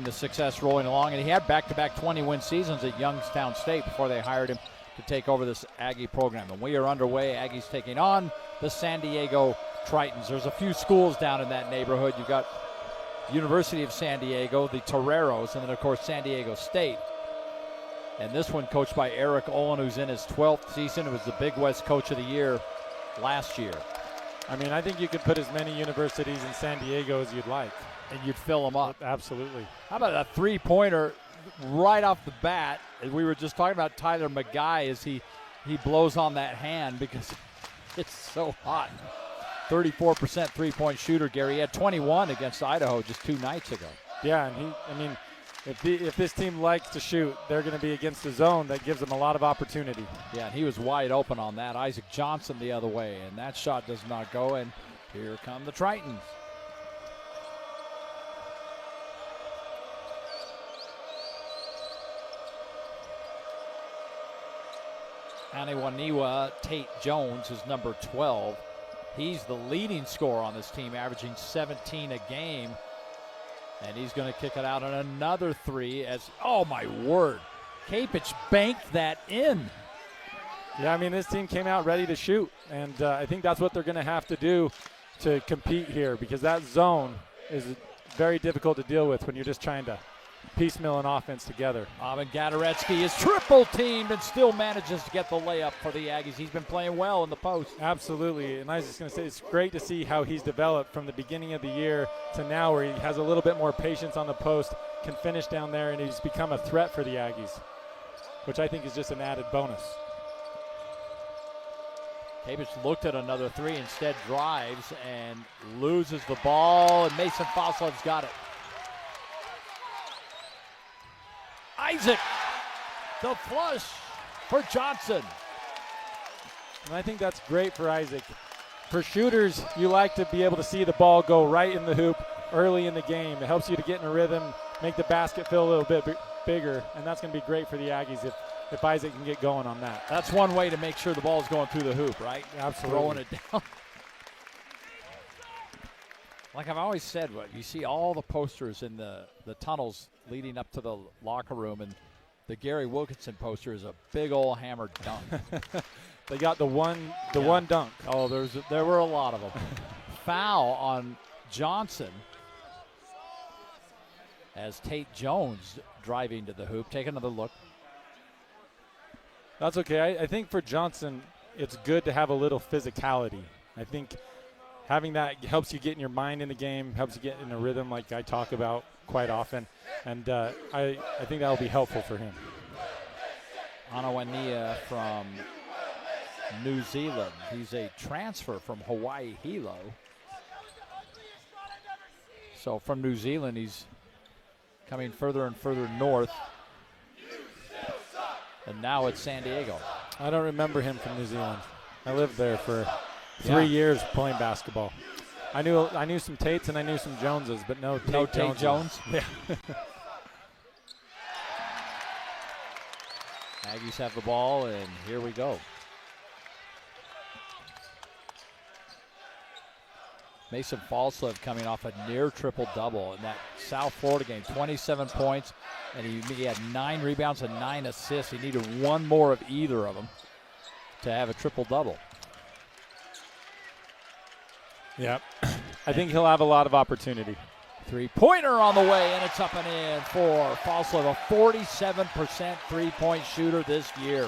the success rolling along. And he had back-to-back 20-win seasons at Youngstown State before they hired him to take over this Aggie program. And we are underway. Aggies taking on the San Diego Tritons. There's a few schools down in that neighborhood. You've got University of San Diego, the Toreros, and then, of course, San Diego State. And this one coached by Eric Olin, who's in his 12th season. It was the Big West Coach of the Year last year. I mean, I think you could put as many universities in San Diego as you'd like. And you'd fill them up. Absolutely. How about a three-pointer right off the bat? We were just talking about Tyler McGuy as he blows on that hand because it's so hot. 34% three-point shooter, Gary. He had 21 against Idaho just 2 nights ago. Yeah, and if this team likes to shoot, they're going to be against a zone that gives them a lot of opportunity. Yeah, and he was wide open on that. Isaac Johnson the other way, and that shot does not go, and here come the Tritons. Aniwaniwa Tate Jones is number 12. He's the leading scorer on this team, averaging 17 a game. And he's going to kick it out on another three as, oh my word, Kapich banked that in. Yeah, I mean, this team came out ready to shoot. And I think that's what they're going to have to do to compete here, because that zone is very difficult to deal with when you're just trying to piecemeal an offense together. And Gadaretsky is triple teamed and still manages to get the layup for the Aggies. He's been playing well in the post. Absolutely, and I was just going to say, it's great to see how he's developed from the beginning of the year to now, where he has a little bit more patience on the post, can finish down there, and he's become a threat for the Aggies, which I think is just an added bonus. Kapich looked at another three, instead drives and loses the ball, and Mason Foslev's got it. Isaac, the flush for Johnson. And I think that's great for Isaac. For shooters, you like to be able to see the ball go right in the hoop early in the game. It helps you to get in a rhythm, make the basket feel a little bit bigger, and that's going to be great for the Aggies if Isaac can get going on that. That's one way to make sure the ball's going through the hoop, right? Absolutely. Throwing it down. Like I've always said, you see all the posters in the tunnels leading up to the locker room, and the Gary Wilkinson poster is a big old hammer dunk. They got the one dunk. Oh, there were a lot of them. Foul on Johnson as Tate Jones driving to the hoop. Take another look. That's okay. I think for Johnson, it's good to have a little physicality. I think having that helps you get in your mind in the game, helps you get in a rhythm like I talk about quite often. And I think that will be helpful for him. Anawania from New Zealand. He's a transfer from Hawaii Hilo. So from New Zealand, he's coming further and further north. And now it's San Diego. I don't remember him from New Zealand. I lived there for 3 years playing basketball. I knew some Tates and I knew some Joneses, but no Tate Jones. Yeah. Aggies have the ball, and here we go. Mason Falslev coming off a near triple-double in that South Florida game. 27 points, and he had 9 rebounds and 9 assists. He needed one more of either of them to have a triple-double. Yep. I think he'll have a lot of opportunity. Three-pointer on the way, and it's up and in for Falslev, a 47% three-point shooter this year.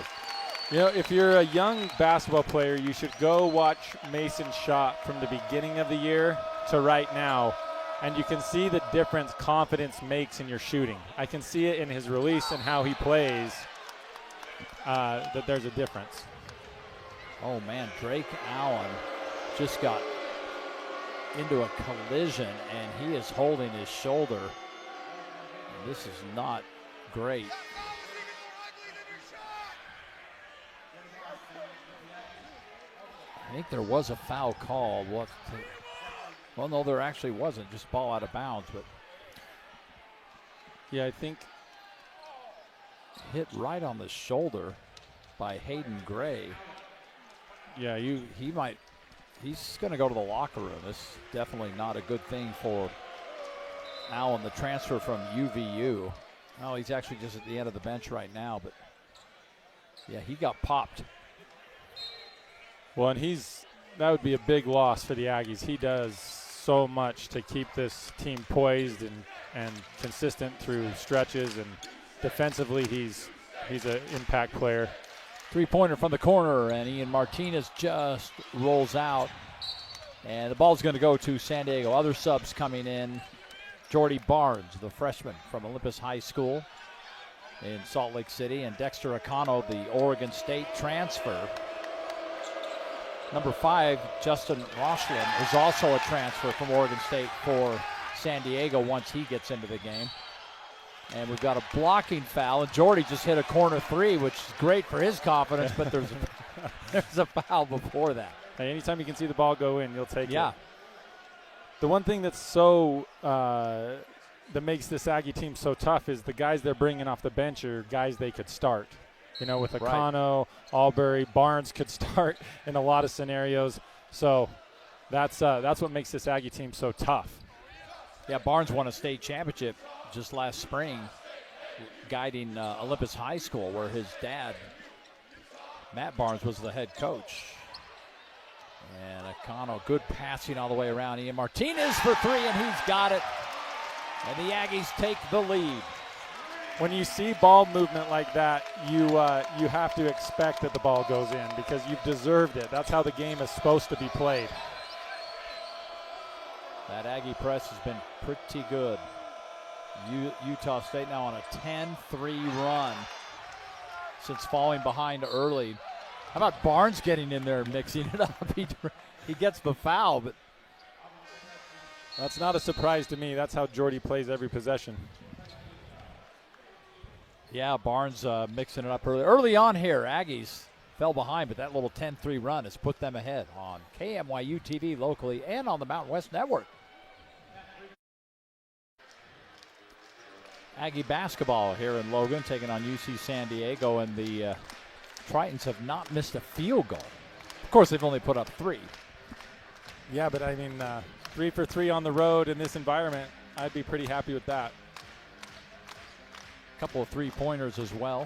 You know, if you're a young basketball player, you should go watch Mason's shot from the beginning of the year to right now, and you can see the difference confidence makes in your shooting. I can see it in his release and how he plays, that there's a difference. Oh, man, Drake Allen just got into a collision, and he is holding his shoulder. And this is not great. I think there was a foul called. Well, no, there actually wasn't. Just ball out of bounds. But yeah, I think hit right on the shoulder by Hayden Gray. Yeah, he's going to go to the locker room. This is definitely not a good thing for Allen, the transfer from UVU. Oh, he's actually just at the end of the bench right now, but yeah, he got popped. Well, and that would be a big loss for the Aggies. He does so much to keep this team poised and consistent through stretches, and defensively he's an impact player. Three-pointer from the corner, and Ian Martinez just rolls out. And the ball's going to go to San Diego. Other subs coming in. Jordy Barnes, the freshman from Olympus High School in Salt Lake City, and Dexter Akano, the Oregon State transfer. Number 5, Justin Roslin, is also a transfer from Oregon State for San Diego once he gets into the game. And we've got a blocking foul, and Jordy just hit a corner 3, which is great for his confidence, but there's a foul before that. Hey, anytime you can see the ball go in, you'll take it. Yeah. The one thing that's that makes this Aggie team so tough is the guys they're bringing off the bench are guys they could start. You know, with Akano, Albury, Barnes could start in a lot of scenarios. So that's what makes this Aggie team so tough. Yeah, Barnes won a state championship just last spring, guiding Olympus High School, where his dad, Matt Barnes, was the head coach. And Akano, good passing all the way around. Ian Martinez for 3, and he's got it. And the Aggies take the lead. When you see ball movement like that, you have to expect that the ball goes in because you've deserved it. That's how the game is supposed to be played. That Aggie press has been pretty good. Utah State now on a 10-3 run since falling behind early. How about Barnes getting in there and mixing it up? He gets the foul, but that's not a surprise to me. That's how Jordy plays every possession. Yeah, Barnes mixing it up early. Early on here, Aggies fell behind, but that little 10-3 run has put them ahead on KMYU TV locally and on the Mountain West Network. Aggie basketball here in Logan, taking on UC San Diego, and the Tritons have not missed a field goal. Of course, they've only put up 3. Yeah, but I mean, 3 for 3 on the road in this environment, I'd be pretty happy with that. Couple of three-pointers as well.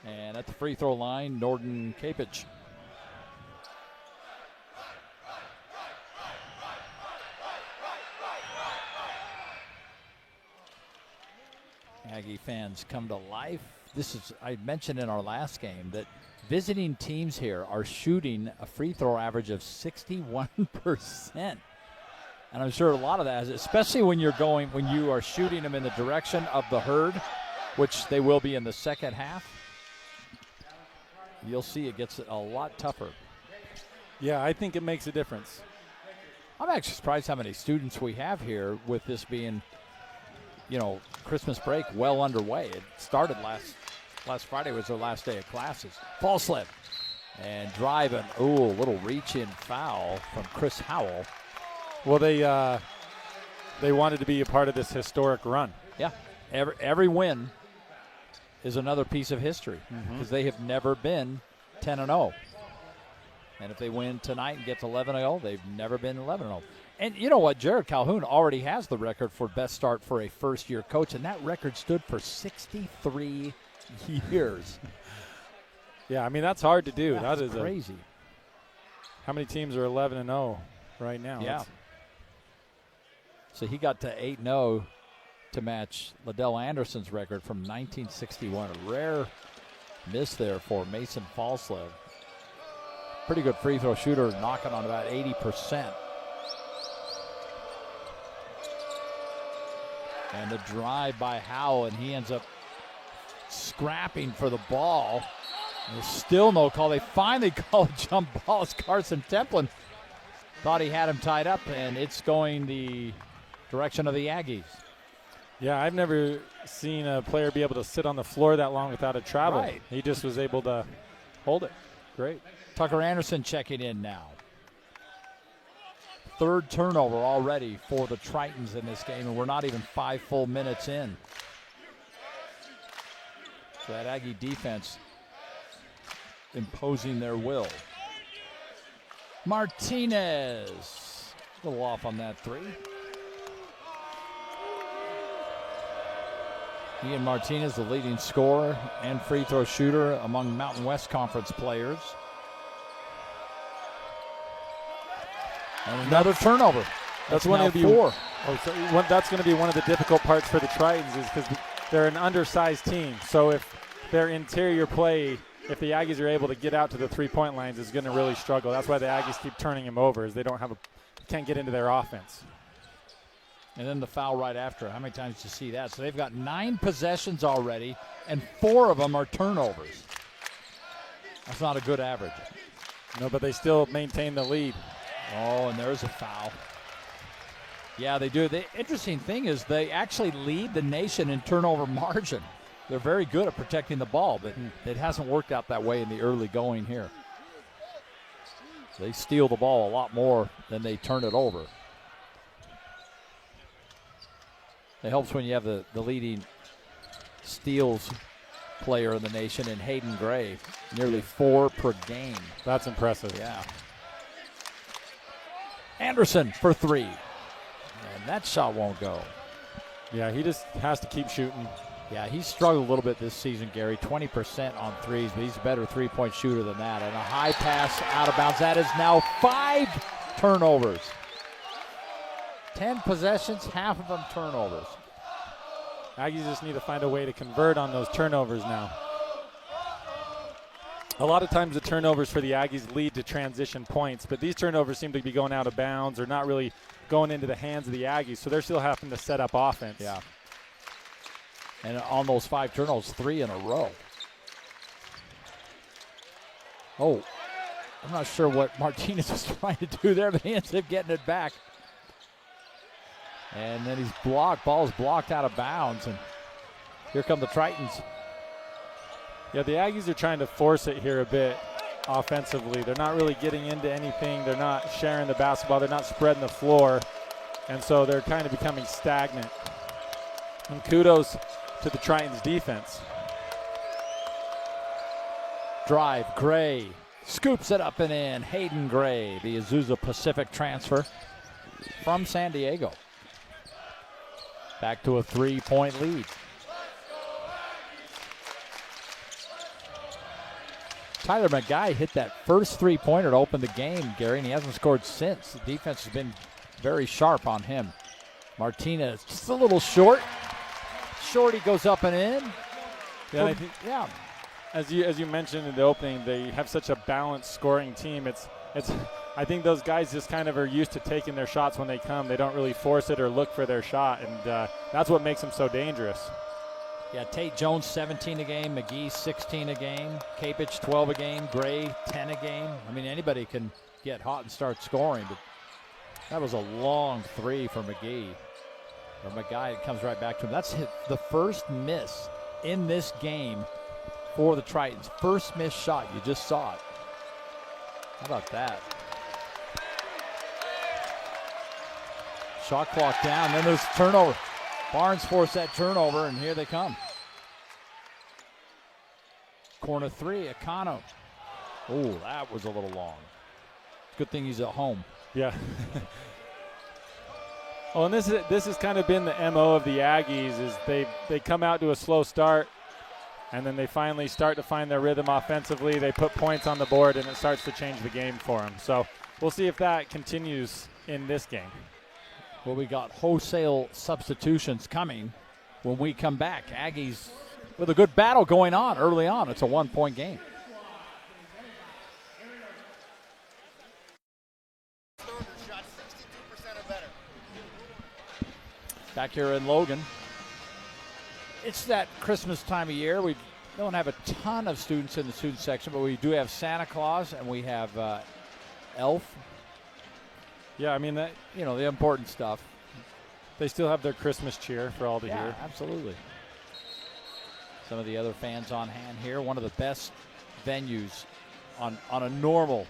And at the free throw line, Norden Kapich. Aggie fans come to life. I mentioned in our last game that visiting teams here are shooting a free throw average of 61%. And I'm sure a lot of that is, especially when you are shooting them in the direction of the herd, which they will be in the second half. You'll see it gets a lot tougher. Yeah, I think it makes a difference. I'm actually surprised how many students we have here with this being, Christmas break well underway. It started last Friday was their last day of classes. Ball slip and driving. Ooh, a little reach-in foul from Chris Howell. Well, they wanted to be a part of this historic run. Yeah, every win is another piece of history because they have never been 10-0. And if they win tonight and get to 11-0, they've never been 11-0. And you know what? Jared Calhoun already has the record for best start for a first-year coach, and that record stood for 63 years. Yeah, I mean, that's hard to do. That is crazy. How many teams are 11-0 right now? Yeah. So he got to 8-0 to match Liddell Anderson's record from 1961. A rare miss there for Mason Falslev. Pretty good free throw shooter, knocking on about 80%. And the drive by Howell, and he ends up scrapping for the ball. There's still no call. They finally call a jump ball as Carson Templin thought he had him tied up, and it's going the direction of the Aggies. Yeah, I've never seen a player be able to sit on the floor that long without a travel. Right. He just was able to hold it. Great. Tucker Anderson checking in now. Third turnover already for the Tritons in this game, and we're not even 5 full minutes in. So that Aggie defense imposing their will. Martinez A little off on that three. Ian Martinez, the leading scorer and free throw shooter among Mountain West Conference players. And another turnover. That's one of four. That's going to be one of the difficult parts for the Tritons, is because they're an undersized team. So if their interior play, if the Aggies are able to get out to the three-point lines, is going to really struggle. That's why the Aggies keep turning him over, is they can't get into their offense. And then the foul right after. How many times did you see that? So they've got 9 possessions already, and 4 of them are turnovers. That's not a good average. No, but they still maintain the lead. Oh, and there's a foul. Yeah, they do. The interesting thing is they actually lead the nation in turnover margin. They're very good at protecting the ball, but it hasn't worked out that way in the early going here. They steal the ball a lot more than they turn it over. It helps when you have the leading steals player in the nation in Hayden Gray. Nearly 4 per game. That's impressive. Yeah. Anderson for 3. And that shot won't go. Yeah, he just has to keep shooting. Yeah, he's struggled a little bit this season, Gary. 20% on threes, but he's a better three-point shooter than that. And a high pass out of bounds. That is now 5 turnovers. 10 possessions, half of them turnovers. Aggies just need to find a way to convert on those turnovers now. A lot of times the turnovers for the Aggies lead to transition points, but these turnovers seem to be going out of bounds or not really going into the hands of the Aggies, so they're still having to set up offense. Yeah. And on those 5 turnovers, 3 in a row. Oh, I'm not sure what Martinez was trying to do there, but he ends up getting it back. And then he's blocked. Ball's blocked out of bounds, and here come the Tritons. Yeah, the Aggies are trying to force it here a bit offensively. They're not really getting into anything. They're not sharing the basketball. They're not spreading the floor. And so they're kind of becoming stagnant. And kudos to the Tritons defense. Drive, Gray scoops it up and in. Hayden Gray, the Azusa Pacific transfer from San Diego. Back to a 3-point lead. Tyler McGuy hit that first 3-pointer to open the game, Gary, and he hasn't scored since. The defense has been very sharp on him. Martinez just a little short. Shorty goes up and in. Yeah, I think, as you mentioned in the opening, they have such a balanced scoring team. I think those guys just kind of are used to taking their shots when they come. They don't really force it or look for their shot, and that's what makes them so dangerous. Yeah, Tate Jones 17 a game, McGee 16 a game, Capich 12 a game, Gray 10 a game. I mean, anybody can get hot and start scoring, but that was a long 3 for McGee. Or McGuy comes right back to him. That's the first miss in this game for the Tritons. First missed shot, you just saw it. How about that? Shot clock down, then there's turnover. Barnes forced that turnover, and here they come. Corner 3, Akano. Oh, that was a little long. Good thing he's at home. Yeah. Well, and this has kind of been the MO of the Aggies, is they come out to a slow start, and then they finally start to find their rhythm offensively. They put points on the board, and it starts to change the game for them. So we'll see if that continues in this game. Well, we got wholesale substitutions coming when we come back. Aggies with a good battle going on early on. It's a 1-point game. Back here in Logan. It's that Christmas time of year. We don't have a ton of students in the student section, but we do have Santa Claus and we have Elf. Yeah, I mean, that, the important stuff. They still have their Christmas cheer for all to hear. Absolutely. Some of the other fans on hand here. One of the best venues on a normal,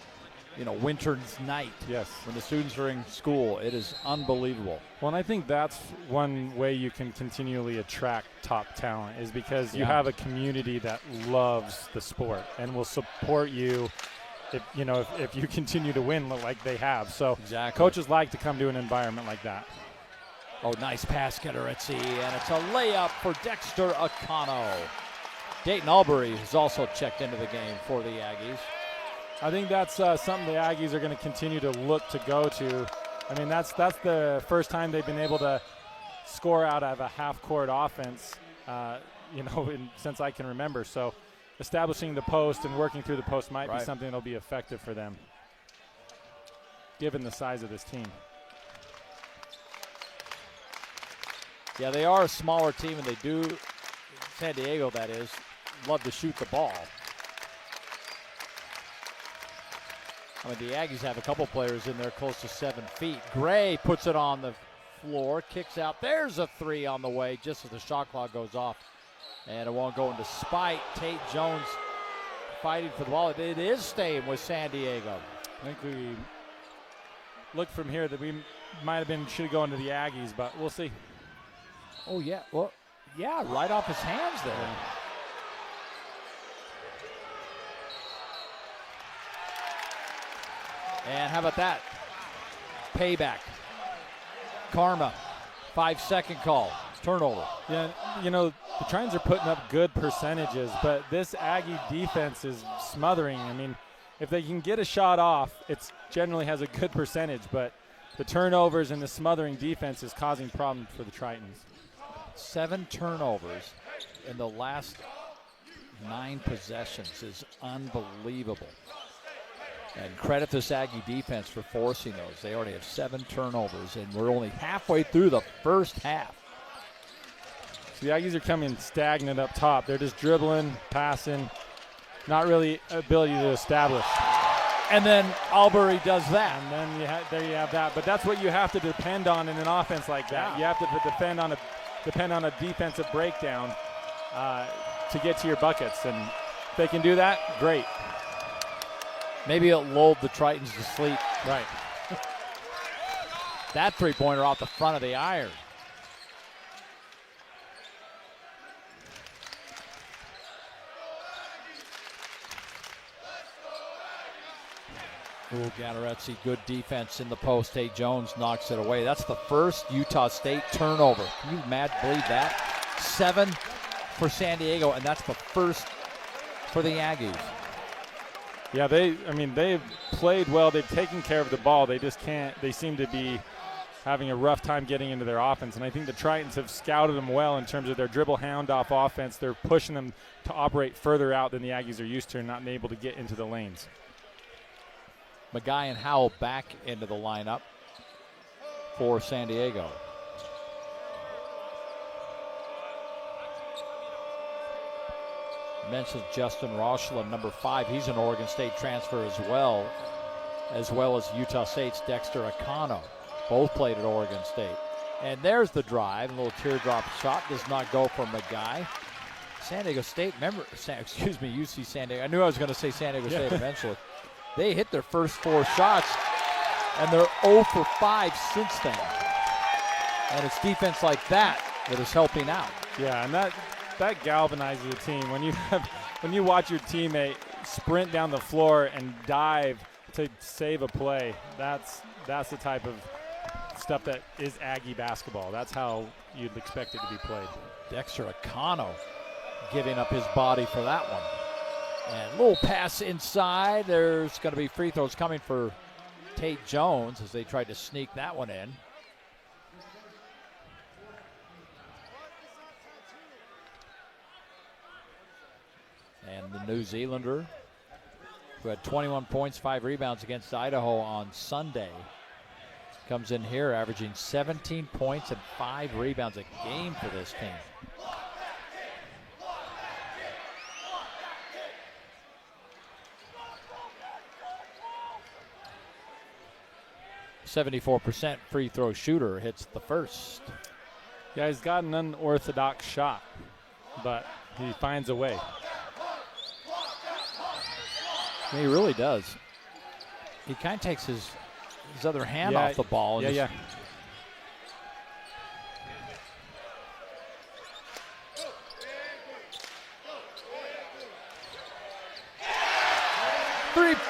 winter's night. Yes. When the students are in school, it is unbelievable. Well, and I think that's one way you can continually attract top talent, is because you have a community that loves the sport and will support you if you continue to win like they have. So exactly. Coaches like to come to an environment like that. Oh, nice pass, Kataretsi, and it's a layup for Dexter Akano. Dayton Albury has also checked into the game for the Aggies. I think that's something the Aggies are going to continue to look to go to. I mean, that's the first time they've been able to score out of a half-court offense, since I can remember. So establishing the post and working through the post might be something that will be effective for them, given the size of this team. Yeah, they are a smaller team, and they do, San Diego that is, love to shoot the ball. I mean, the Aggies have a couple players in there close to 7 feet. Gray puts it on the floor, kicks out. There's a three on the way just as the shot clock goes off. And it won't go into spite. Tate Jones fighting for the ball. It is staying with San Diego. I think we looked from here that we should have gone to the Aggies, but we'll see. Oh, yeah. Well, yeah, right off his hands there. Yeah. And how about that? Payback. Karma. 5-second call. Turnover. Yeah, the Trojans are putting up good percentages, but this Aggie defense is smothering. I mean, if they can get a shot off, it generally has a good percentage, but the turnovers and the smothering defense is causing problems for the Tritons. 7 turnovers in the last 9 possessions is unbelievable. And credit this Aggie defense for forcing those. They already have 7 turnovers, and we're only halfway through the first half. So the Aggies are coming stagnant up top. They're just dribbling, passing, not really ability to establish. And then Albury does that. And then there you have that. But that's what you have to depend on in an offense like that. Yeah. You have to depend on a defensive breakdown to get to your buckets. And if they can do that, great. Maybe it lulled the Tritons to sleep. Right. That three-pointer off the front of the iron. Ooh, Gataretsi, good defense in the post. Tate Jones knocks it away. That's the first Utah State turnover. Can you believe that? 7 for San Diego, and that's the first for the Aggies. Yeah, they've played well. They've taken care of the ball. They just can't. They seem to be having a rough time getting into their offense, and I think the Tritons have scouted them well in terms of their dribble hound-off offense. They're pushing them to operate further out than the Aggies are used to and not able to get into the lanes. Magai and Howell back into the lineup for San Diego. Mentioned Justin Rauschel, number 5. He's an Oregon State transfer as well as Utah State's Dexter Akano. Both played at Oregon State. And there's the drive. A little teardrop shot does not go for Magai. San Diego State, UC San Diego. I knew I was going to say San Diego State eventually. They hit their first 4 shots, and they're 0 for 5 since then. And it's defense like that is helping out. Yeah, and that galvanizes the team. When you watch your teammate sprint down the floor and dive to save a play, that's the type of stuff that is Aggie basketball. That's how you'd expect it to be played. Dexter Akano giving up his body for that one. And a little pass inside. There's going to be free throws coming for Tate Jones as they tried to sneak that one in. And the New Zealander, who had 21 points, 5 rebounds against Idaho on Sunday, comes in here averaging 17 points and 5 rebounds a game for this team. .74% free throw shooter hits the first. Yeah, he's got an unorthodox shot, but he finds a way. He really does. He kind of takes his other hand off the ball. Yeah.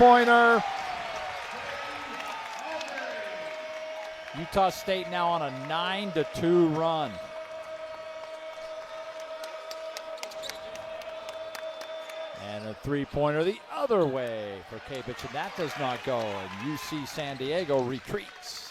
three-pointer. Utah State now on a 9-2 run. And a three-pointer the other way for Kapich, and that does not go. And UC San Diego retreats.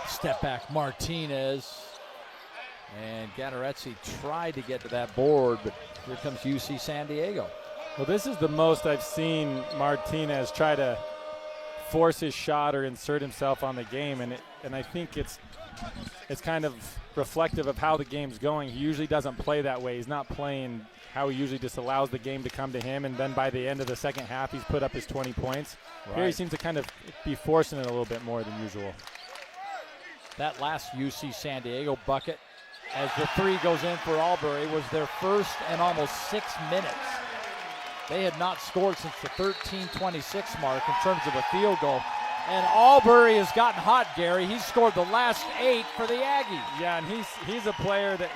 Step back Martinez. And Gattaretzi tried to get to that board, but here comes UC San Diego. Well, this is the most I've seen Martinez try to force his shot or insert himself on the game, and I think it's kind of reflective of how the game's going. He usually doesn't play that way. He's not playing how he usually just allows the game to come to him, and then by the end of the second half, he's put up his 20 points. Right. Here he seems to kind of be forcing it a little bit more than usual. That last UC San Diego bucket, as the three goes in for Albury, was their first in almost 6 minutes. They had not scored since the 13:26 mark in terms of a field goal. And Albury has gotten hot, Gary. He's scored the last 8 for the Aggies. Yeah, and he's a player that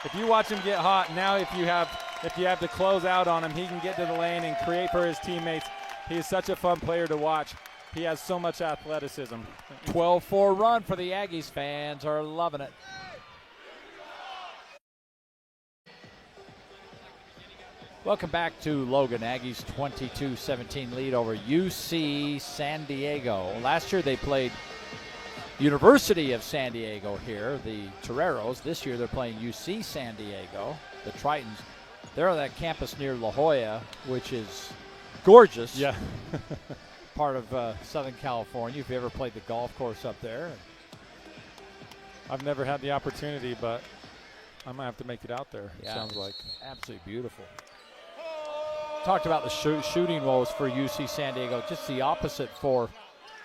if you watch him get hot, now if you have to close out on him, he can get to the lane and create for his teammates. He is such a fun player to watch. He has so much athleticism. 12-4 run for the Aggies. Fans are loving it. Welcome back to Logan. Aggies 22-17 lead over UC San Diego. Last year they played University of San Diego here, the Toreros. This year they're playing UC San Diego, the Tritons. They're on that campus near La Jolla, which is gorgeous. Yeah. Part of Southern California, if you ever played the golf course up there. I've never had the opportunity, but I might have to make it out there, yeah, sounds like. Absolutely beautiful. Talked about the shooting woes for UC San Diego. Just the opposite for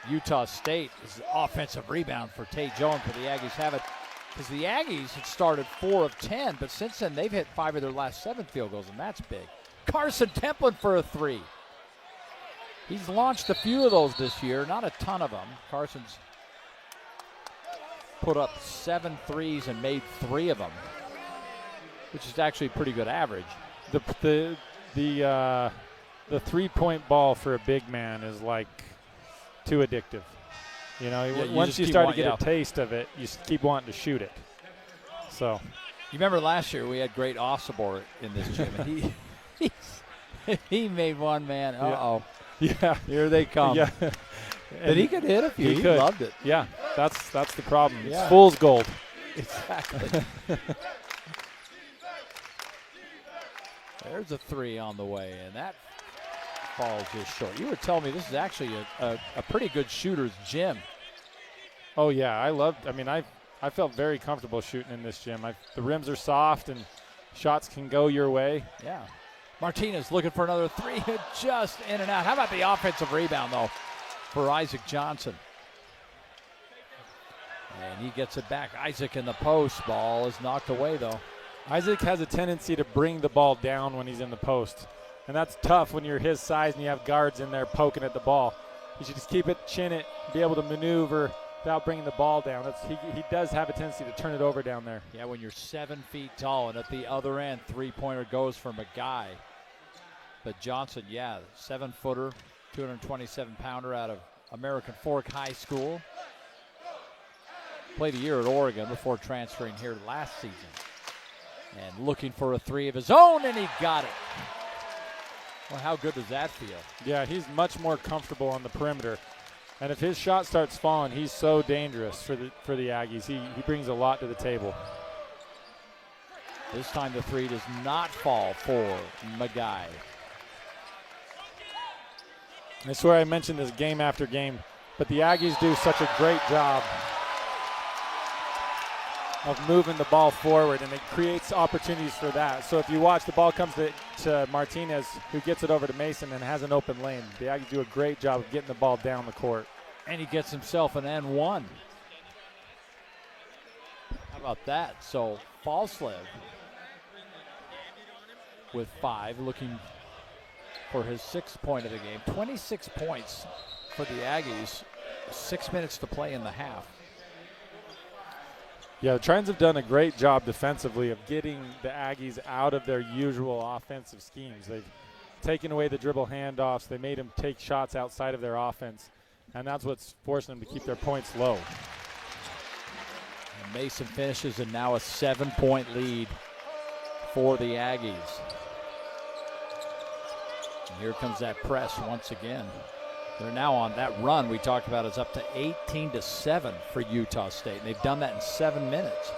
Utah State is the offensive rebound for Tay Jones, but the Aggies have it. Because the Aggies had started 4 of 10, but since then they've hit 5 of their last 7 field goals, and that's big. Carson Templin for a 3. He's launched a few of those this year, not a ton of them. Carson's put up 7 threes and made 3 of them, which is actually a pretty good average. The 3-point ball for a big man is like too addictive. You know, yeah, once you start to get a taste of it, you keep wanting to shoot it. So, you remember last year we had great Ossibor in this gym, and he made one man. Yeah, here they come. Yeah, but he could hit a few. He loved it. Yeah, that's the problem. Yeah. It's fool's gold. Exactly. There's a 3 on the way, and that falls just short. You were telling me this is actually a pretty good shooter's gym. Oh yeah, I felt very comfortable shooting in this gym. The rims are soft and shots can go your way. Yeah. Martinez looking for another 3, just in and out. How about the offensive rebound, though, for Isaac Johnson? And he gets it back. Isaac in the post. Ball is knocked away, though. Isaac has a tendency to bring the ball down when he's in the post, and that's tough when you're his size and you have guards in there poking at the ball. You should just keep it, chin it, be able to maneuver without bringing the ball down. He does have a tendency to turn it over down there. Yeah, when you're 7 feet tall, and at the other end, 3-pointer goes for McGuy. But Johnson, 7-footer, 227-pounder out of American Fork High School. Played a year at Oregon before transferring here last season. And looking for a 3 of his own, and he got it. Well, how good does that feel? Yeah, he's much more comfortable on the perimeter. And if his shot starts falling, he's so dangerous for the Aggies. He brings a lot to the table. This time the 3 does not fall for McGuy. I swear I mentioned this game after game, but the Aggies do such a great job of moving the ball forward, and it creates opportunities for that. So if you watch, the ball comes to Martinez, who gets it over to Mason and has an open lane. The Aggies do a great job of getting the ball down the court. And he gets himself an N1. How about that? So Falslev with 5, looking for his 6th point of the game. 26 points for the Aggies 6 minutes to play in the half. Yeah, the Tritons have done a great job defensively of getting the Aggies out of their usual offensive schemes. They've taken away the dribble handoffs. They made them take shots outside of their offense, and that's what's forcing them to keep their points low. And Mason finishes, and now a 7-point lead for the Aggies. And here comes that press once again. They're now on that run we talked about. Is up to 18-7 for Utah State, and they've done that in 7 minutes.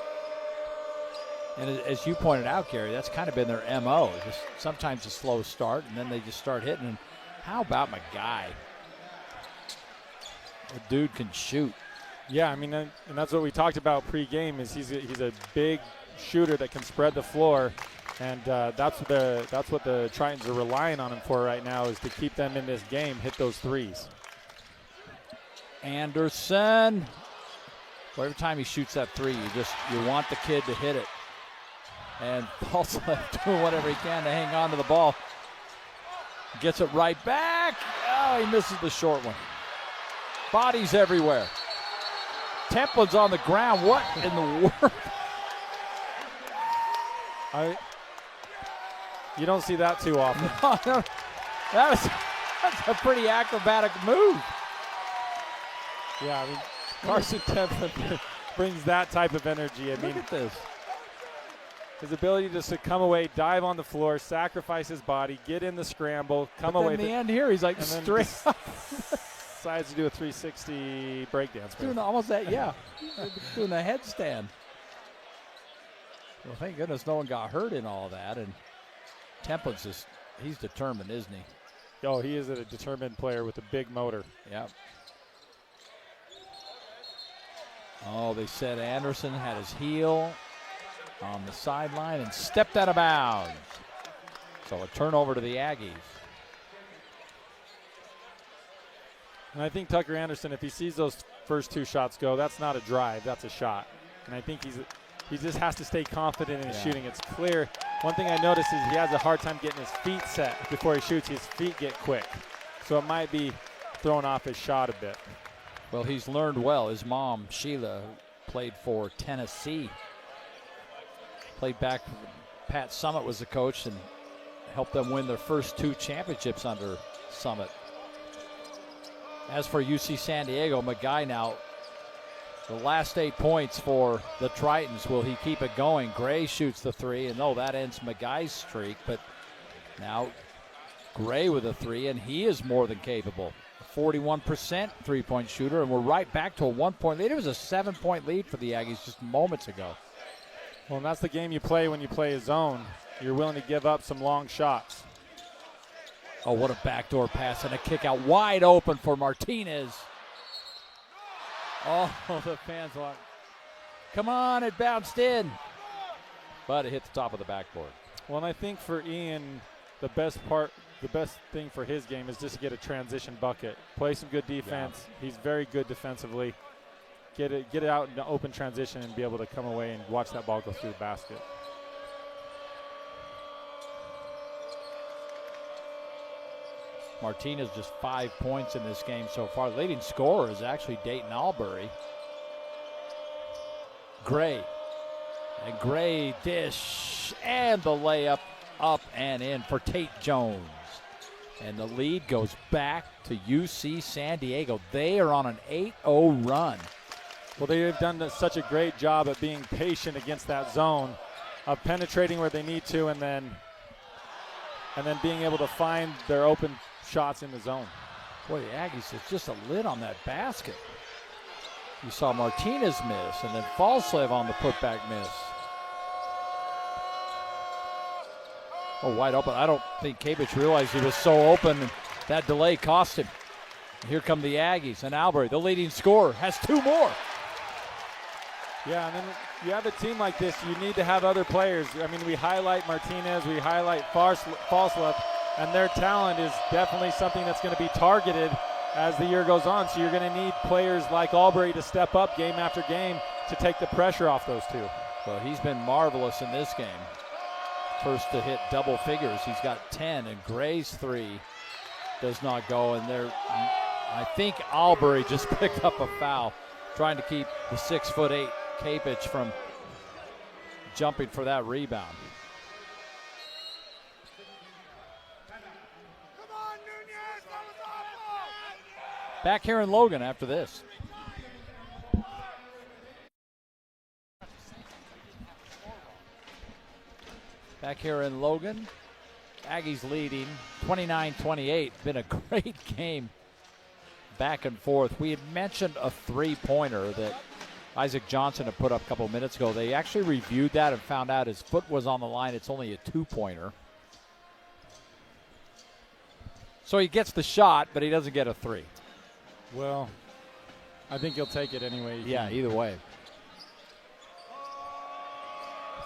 And as you pointed out, Gary, that's kind of been their MO. Just sometimes a slow start, and then they just start hitting. And how about Maguy? The dude can shoot. Yeah, I mean, and that's what we talked about pregame. Is he's a big shooter that can spread the floor. And that's what the Tritons are relying on him for right now, is to keep them in this game, hit those threes. Anderson. Well, every time he shoots that three, you want the kid to hit it. And Paul's doing whatever he can to hang on to the ball. Gets it right back. Oh, he misses the short one. Bodies everywhere. Templin's on the ground. What in the world? You don't see that too often. No. That's a pretty acrobatic move. Yeah, I mean, Carson Templin brings that type of energy. I mean, look at this. His ability just to come away, dive on the floor, sacrifice his body, get in the scramble, come away. In the end here, he's like straight up. Decides to do a 360 breakdance. Doing almost that, yeah. Doing a headstand. Well, thank goodness no one got hurt in all that. And Templin's he's determined, isn't he? Oh, he is a determined player with a big motor. Yep. Oh, they said Anderson had his heel on the sideline and stepped out of bounds. So a turnover to the Aggies. And I think Tucker Anderson, if he sees those first two shots go, that's not a drive, that's a shot. And I think he just has to stay confident in his shooting. It's clear. One thing I noticed is he has a hard time getting his feet set before he shoots. His feet get quick. So it might be throwing off his shot a bit. Well, he's learned well. His mom, Sheila, played for Tennessee. Played back, Pat Summitt was the coach and helped them win their first 2 championships under Summitt. As for UC San Diego, Maguy now, the last 8 points for the Tritons. Will he keep it going? Gray shoots the 3, and that ends Maguy's streak. But now Gray with a 3, and he is more than capable. 41% three-point shooter, and we're right back to a 1-point lead. It was a 7-point lead for the Aggies just moments ago. Well, and that's the game you play when you play a zone. You're willing to give up some long shots. Oh, what a backdoor pass and a kick out wide open for Martinez. Oh, the fans want, come on, it bounced in. But it hit the top of the backboard. Well, and I think for Ian, the best thing for his game is just to get a transition bucket. Play some good defense. Yeah. He's very good defensively. Get it out in the open transition and be able to come away and watch that ball go through the basket. Martinez just 5 points in this game so far. The leading scorer is actually Dayton Albury. Gray. And Gray dish and the layup up and in for Tate Jones. And the lead goes back to UC San Diego. They are on an 8-0 run. Well, they have done such a great job at being patient against that zone, of penetrating where they need to, and then being able to find their open shots in the zone. Boy, the Aggies, it's just a lid on that basket. You saw Martinez miss, and then Falslev on the putback miss. Oh, wide open. I don't think Kabich realized he was so open, and that delay cost him. Here come the Aggies, and Albury, the leading scorer, has 2 more. Yeah, and then you have a team like this, you need to have other players. I mean, we highlight Martinez, we highlight Falslev, and their talent is definitely something that's going to be targeted as the year goes on. So you're going to need players like Albury to step up game after game to take the pressure off those two. Well, he's been marvelous in this game. First to hit double figures. He's got 10, and Gray's 3 does not go, and they're I think Albury just picked up a foul, trying to keep the 6'8" Capich from jumping for that rebound. Back here in Logan after this. Back here in Logan, Aggies leading 29-28. Been a great game back and forth. We had mentioned a three-pointer that Isaac Johnson had put up a couple minutes ago. They actually reviewed that and found out his foot was on the line. It's only a two-pointer. So he gets the shot, but he doesn't get a three. Well, I think he'll take it anyway. Yeah, either way.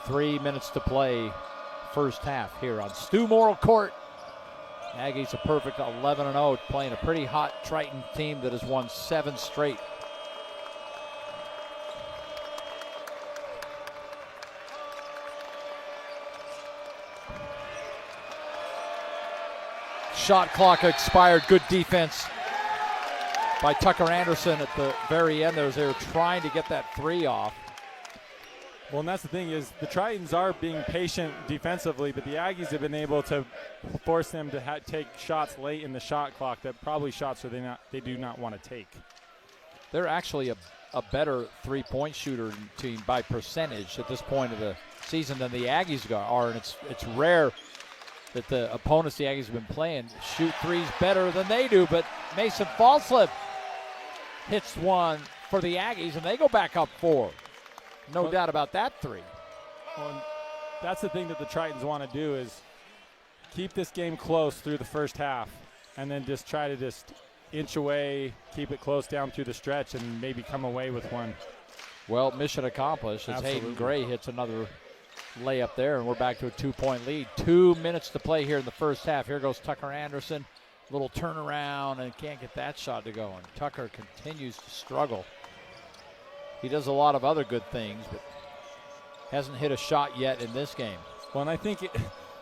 3 minutes to play first half here on Stu Morrill Court. Aggies a perfect 11-0, playing a pretty hot Triton team that has won 7 straight. Shot clock expired. Good defense by Tucker Anderson at the very end there as they were trying to get that three off. Well, and that's the thing is the Tritons are being patient defensively, but the Aggies have been able to force them to take shots late in the shot clock that probably shots they do not want to take. They're actually a better three-point shooter team by percentage at this point of the season than the Aggies are, and it's rare that the opponents the Aggies have been playing shoot threes better than they do, but Mason Falslip hits one for the Aggies, and they go back up 4. No doubt about that three. Well, that's the thing that the Tritons want to do is keep this game close through the first half and then just try to inch away, keep it close down through the stretch, and maybe come away with one. Well, mission accomplished as Absolutely. Hayden Gray hits another layup there, and we're back to a 2-point lead. 2 minutes to play here in the first half. Here goes Tucker Anderson. Little turnaround, and can't get that shot to go. And Tucker continues to struggle. He does a lot of other good things, but hasn't hit a shot yet in this game. Well, and I think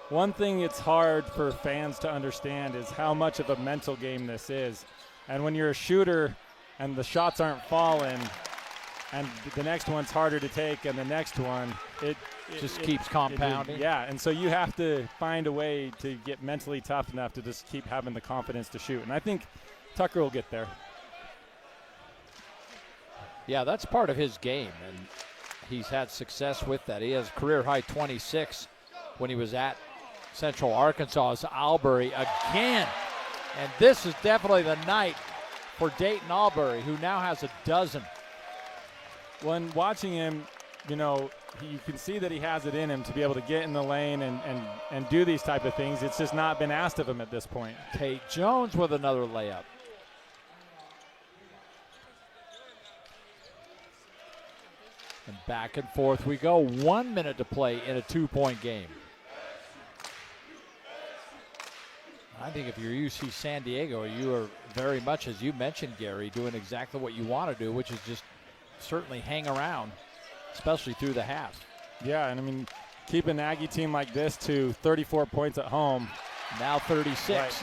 one thing it's hard for fans to understand is how much of a mental game this is. And when you're a shooter and the shots aren't falling, and the next one's harder to take, and the next one, it just keeps compounding. Yeah, and so you have to find a way to get mentally tough enough to just keep having the confidence to shoot. And I think Tucker will get there. Yeah, that's part of his game, and he's had success with that. He has career-high 26 when he was at Central Arkansas. It's Albury again, and this is definitely the night for Dayton Albury, who now has a dozen. When watching him, you can see that he has it in him to be able to get in the lane and do these type of things. It's just not been asked of him at this point. Tate Jones with another layup. And back and forth we go. 1 minute to play in a 2-point game. I think if you're UC San Diego, you are very much, as you mentioned, Gary, doing exactly what you want to do, which is just certainly hang around, especially through the half. Yeah, and I mean, keep an Aggie team like this to 34 points at home. Now 36. Right.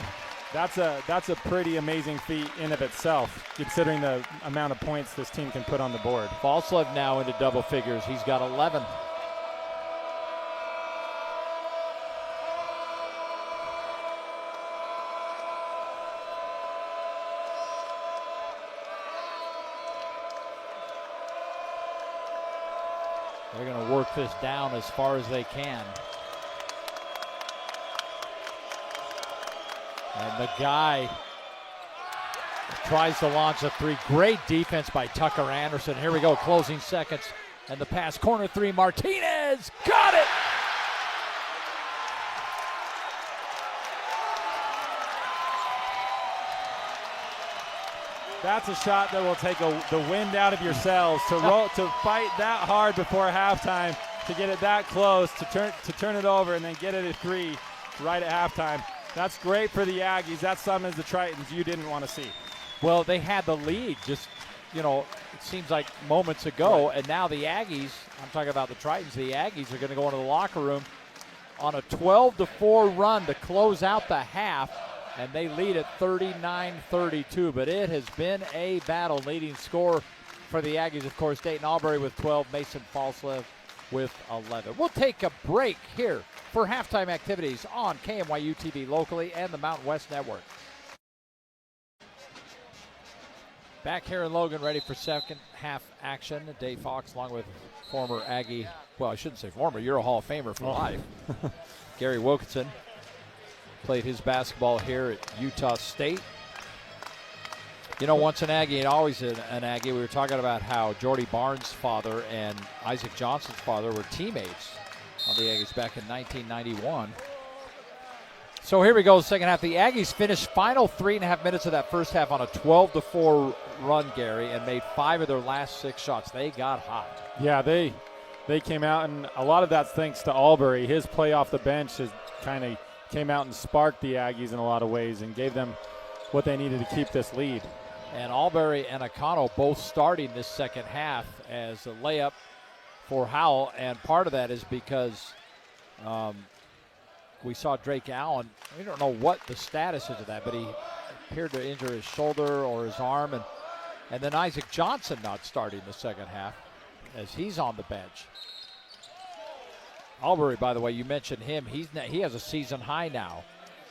That's a pretty amazing feat in of itself, considering the amount of points this team can put on the board. Falslev now into double figures. He's got 11. They're going to work this down as far as they can. And the guy tries to launch a three. Great defense by Tucker Anderson. Here we go, closing seconds. And the pass, corner three, Martinez, got it! That's a shot that will take the wind out of your sails to fight that hard before halftime, to get it that close, to turn it over and then get it a three right at halftime. That's great for the Aggies. That's something as the Tritons you didn't want to see. Well, they had the lead just, it seems like moments ago, right. And now the Aggies, I'm talking about the Tritons, the Aggies are going to go into the locker room on a 12-4 run to close out the half. and they lead at 39-32, but it has been a battle. Leading scorer for the Aggies, of course, Dayton Albury with 12, Mason Falslev with 11. We'll take a break here for halftime activities on KMYU TV locally and the Mountain West Network. Back here in Logan, ready for second half action. Dave Fox, along with former Aggie, well, I shouldn't say former, you're a Hall of Famer for life. Gary Wilkinson played his basketball here at Utah State. You know, once an Aggie and always an Aggie. We were talking about how Jordy Barnes' father and Isaac Johnson's father were teammates on the Aggies back in 1991. So here we go, second half. The Aggies finished final 3.5 minutes of that first half on a 12-4 run, Gary, and made 5 of their last 6 shots. They got hot. Yeah, they came out, and a lot of that's thanks to Albury. His play off the bench has kind of came out and sparked the Aggies in a lot of ways and gave them what they needed to keep this lead. And Albury and Akano both starting this second half as a layup for Howell, and part of that is because we saw Drake Allen. We don't know what the status is of that, but he appeared to injure his shoulder or his arm, and then Isaac Johnson not starting the second half as he's on the bench. Albury, by the way, you mentioned him. He has a season high now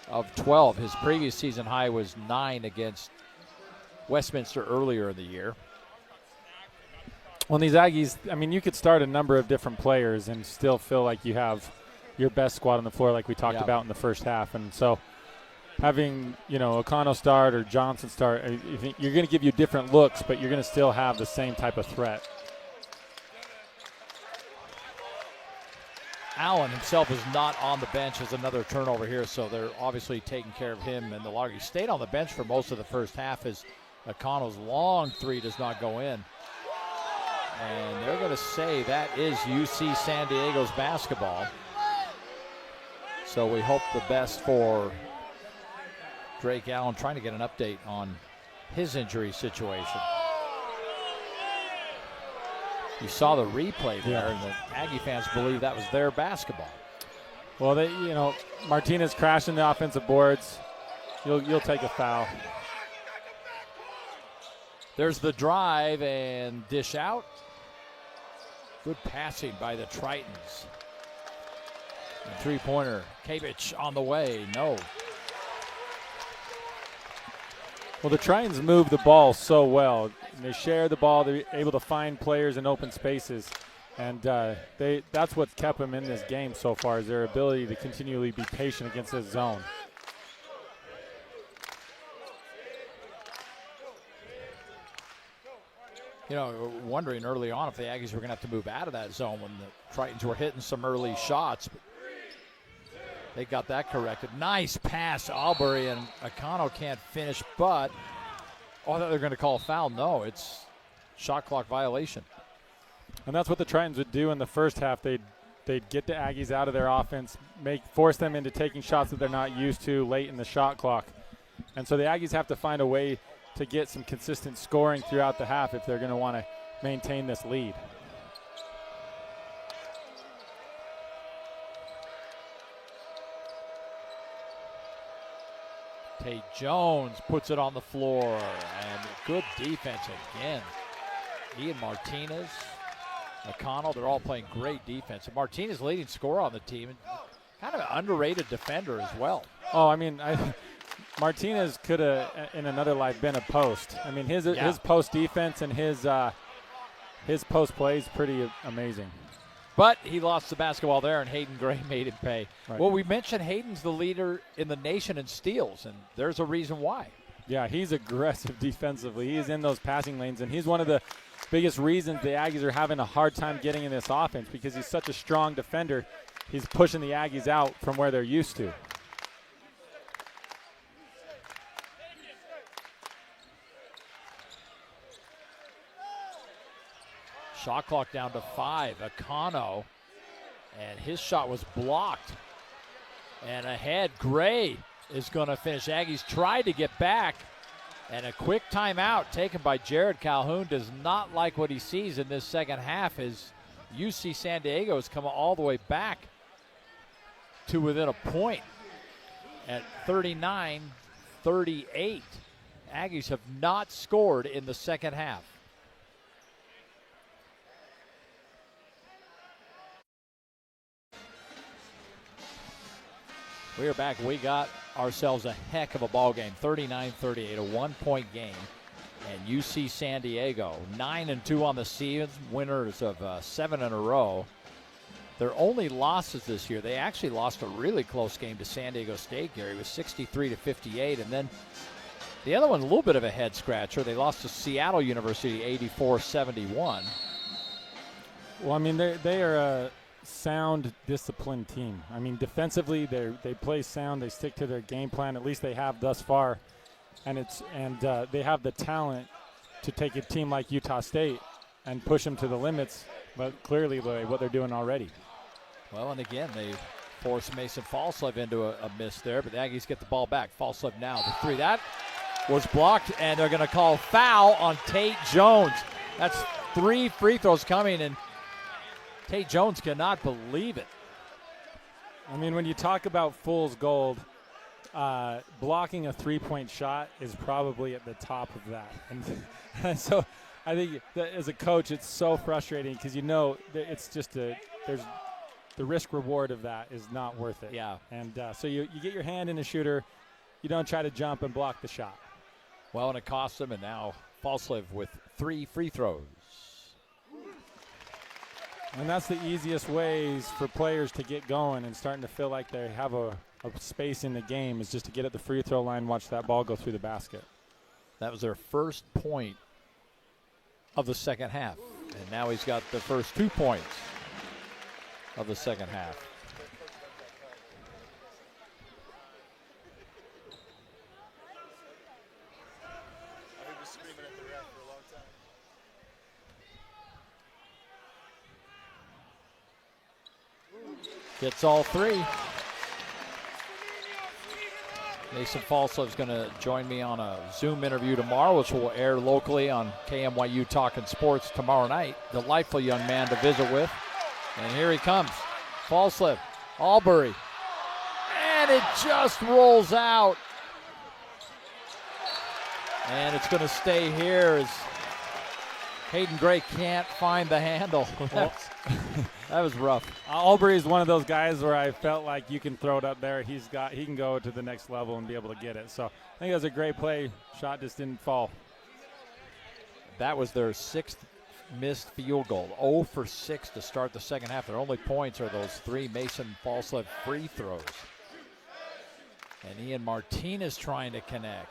of 12. His previous season high was 9 against Westminster earlier in the year. Well, these Aggies, I mean, you could start a number of different players and still feel like you have your best squad on the floor like we talked about in the first half. And so having, O'Connell start or Johnson start, you're going to give you different looks, but you're going to still have the same type of threat. Allen himself is not on the bench as another turnover here, so they're obviously taking care of him. And the Largies stayed on the bench for most of the first half as O'Connell's long three does not go in. And they're going to say that is UC San Diego's basketball. So we hope the best for Drake Allen, trying to get an update on his injury situation. You saw the replay there, and the Aggie fans believe that was their basketball. Well, Martinez crashing the offensive boards. You'll take a foul. There's the drive and dish out. Good passing by the Tritons. And three-pointer, Kavich on the way, no. Well, the Tritons move the ball so well. They share the ball. They're able to find players in open spaces. And that's what's kept them in this game so far, is their ability to continually be patient against this zone. Wondering early on if the Aggies were going to have to move out of that zone when the Tritons were hitting some early shots. But they got that corrected. Nice pass, Albury, and Akano can't finish, but I thought they were going to call a foul. No, it's shot clock violation. And that's what the Tritons would do in the first half. They'd get the Aggies out of their offense, force them into taking shots that they're not used to late in the shot clock. And so the Aggies have to find a way to get some consistent scoring throughout the half if they're going to want to maintain this lead. Tate Jones puts it on the floor, and good defense again. Ian Martinez, McConnell, they're all playing great defense. And Martinez leading scorer on the team, and kind of an underrated defender as well. Oh, I mean, Martinez could have, in another life, been a post. I mean, his post defense and his post play is pretty amazing. But he lost the basketball there, and Hayden Gray made him pay. Right. Well, we mentioned Hayden's the leader in the nation in steals, and there's a reason why. Yeah, he's aggressive defensively. He's in those passing lanes, and he's one of the biggest reasons the Aggies are having a hard time getting in this offense, because he's such a strong defender. He's pushing the Aggies out from where they're used to. Shot clock down to 5. Akano, and his shot was blocked. And ahead, Gray is going to finish. Aggies tried to get back, and a quick timeout taken by Jared Calhoun. Does not like what he sees in this second half as UC San Diego has come all the way back to within a point at 38. Aggies have not scored in the second half. We are back. We got ourselves a heck of a ball game, 39-38, a one-point game. And UC San Diego, 9-2 on the season, winners of 7 in a row. Their only losses this year, they actually lost a really close game to San Diego State, Gary. It was 63-58. And then the other one, a little bit of a head scratcher. They lost to Seattle University 84-71. Well, I mean, they are a sound, disciplined team. I mean, defensively, they play sound. They stick to their game plan. At least they have thus far. And they have the talent to take a team like Utah State and push them to the limits. But clearly, what they're doing already. Well, and again, they forced Mason Falslev into a miss there, but the Aggies get the ball back. Falslev now, the three. That was blocked, and they're going to call foul on Tate Jones. That's 3 free throws coming, and Tate Jones cannot believe it. I mean, when you talk about fool's gold, blocking a three-point shot is probably at the top of that. And so I think that as a coach, it's so frustrating because it's just there's the risk reward of that is not worth it. Yeah. And so you get your hand in a shooter, you don't try to jump and block the shot. Well, and it cost them, and now Falslev with 3 free throws. And that's the easiest ways for players to get going and starting to feel like they have a space in the game is just to get at the free throw line, watch that ball go through the basket. That was their first point of the second half. And now he's got the first 2 points of the second half. I've been screaming at the ref for a long time. Gets all 3. Mason Falslev's going to join me on a Zoom interview tomorrow, which will air locally on KMYU Talkin' Sports tomorrow night. Delightful young man to visit with. And here he comes. Falslev, Albury. And it just rolls out. And it's going to stay here as Hayden Gray can't find the handle. That was rough. Albury is one of those guys where I felt like you can throw it up there. He can go to the next level and be able to get it. So I think that was a great play. Shot just didn't fall. That was their 6th missed field goal. 0 for 6 to start the second half. Their only points are those 3 Mason Falslev free throws. And Ian Martinez trying to connect.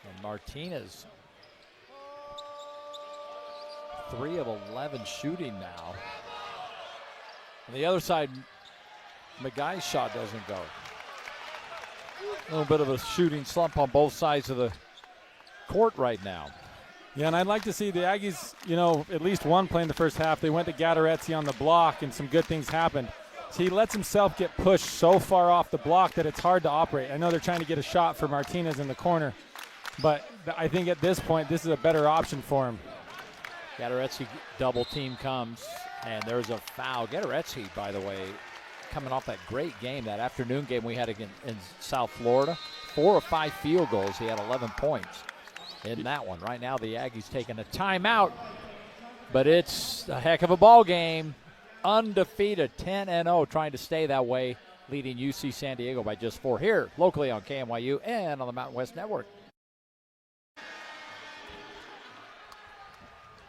And Martinez, 3 of 11 shooting now. On the other side, McGuy's shot doesn't go. A little bit of a shooting slump on both sides of the court right now. Yeah, and I'd like to see the Aggies, at least one play in the first half. They went to Gadaretse on the block, and some good things happened. So he lets himself get pushed so far off the block that it's hard to operate. I know they're trying to get a shot for Martinez in the corner, but I think at this point, this is a better option for him. Gadaretse double team comes, and there's a foul. Gadaretse, by the way, coming off that great game, that afternoon game we had again in South Florida. 4 or 5 field goals. He had 11 points in that one. Right now the Aggies taking a timeout, but it's a heck of a ball game. Undefeated, 10-0, trying to stay that way, leading UC San Diego by just 4 here locally on KMYU and on the Mountain West Network.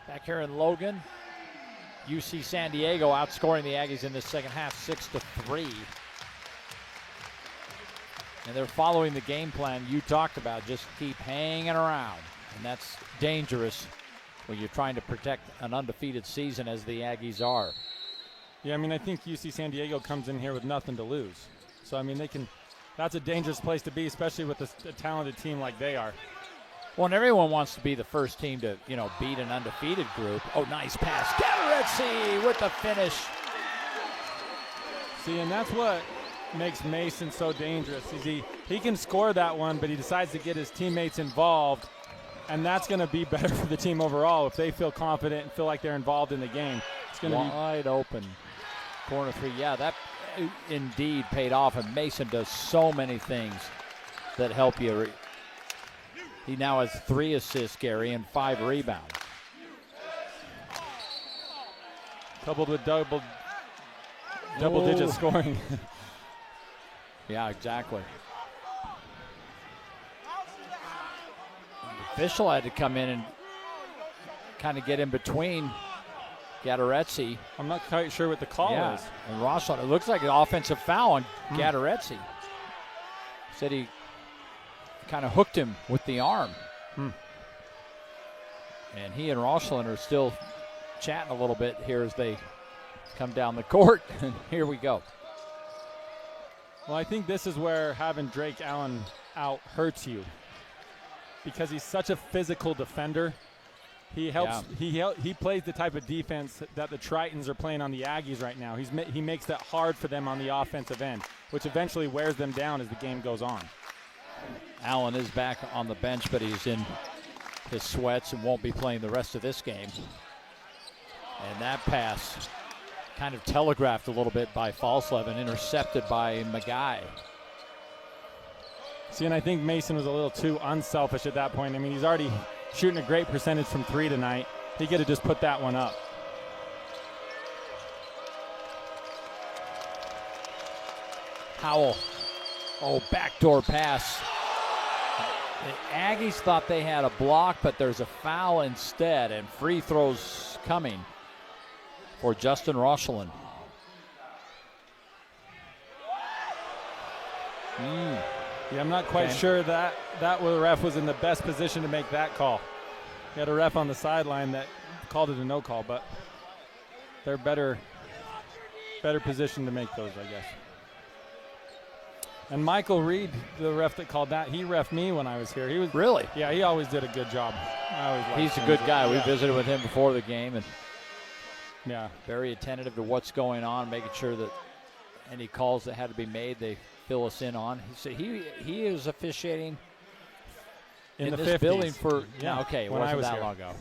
Back here in Logan, UC San Diego outscoring the Aggies in this second half 6-3. And they're following the game plan you talked about, just keep hanging around. And that's dangerous when you're trying to protect an undefeated season as the Aggies are. Yeah, I mean, I think UC San Diego comes in here with nothing to lose. So, I mean, that's a dangerous place to be, especially with a talented team like they are. Well, and everyone wants to be the first team to, beat an undefeated group. Oh, nice pass. Gadaretse with the finish. See, and that's what makes Mason so dangerous. Is he can score that one, but he decides to get his teammates involved, and that's going to be better for the team overall if they feel confident and feel like they're involved in the game. It's going to be wide open. Corner 3. Yeah, that indeed paid off, and Mason does so many things that help you. He now has 3 assists, Gary, and 5 rebounds. Coupled with double-digit scoring. Yeah, exactly. The official had to come in and kind of get in between Gadarezzi. I'm not quite sure what the call is. And Rosslyn. It looks like an offensive foul on Gadarezzi. Said he kind of hooked him with the arm. And he and Rosslyn are still chatting a little bit here as they come down the court. And here we go. Well, I think this is where having Drake Allen out hurts you, because he's such a physical defender. He helps. Yeah. He plays the type of defense that the Tritons are playing on the Aggies right now. He makes that hard for them on the offensive end, which eventually wears them down as the game goes on. Allen is back on the bench, but he's in his sweats and won't be playing the rest of this game. And that pass kind of telegraphed a little bit by Falslev and intercepted by Magai. See, and I think Mason was a little too unselfish at that point. I mean, he's already shooting a great percentage from 3 tonight. He could have just put that one up. Howell. Oh, backdoor pass. The Aggies thought they had a block, but there's a foul instead, and free throws coming for Justin Rosselin. Yeah, I'm not quite sure that the ref was in the best position to make that call. He had a ref on the sideline that called it a no call, but they're better positioned to make those, I guess. And Michael Reed, the ref that called that, he reffed me when I was here. He was really? Yeah, he always did a good job. He's a good guy. We visited with him before the game, and very attentive to what's going on, making sure that any calls that had to be made, they fill us in on. He is officiating in this 50s. building for when it wasn't that here. long ago.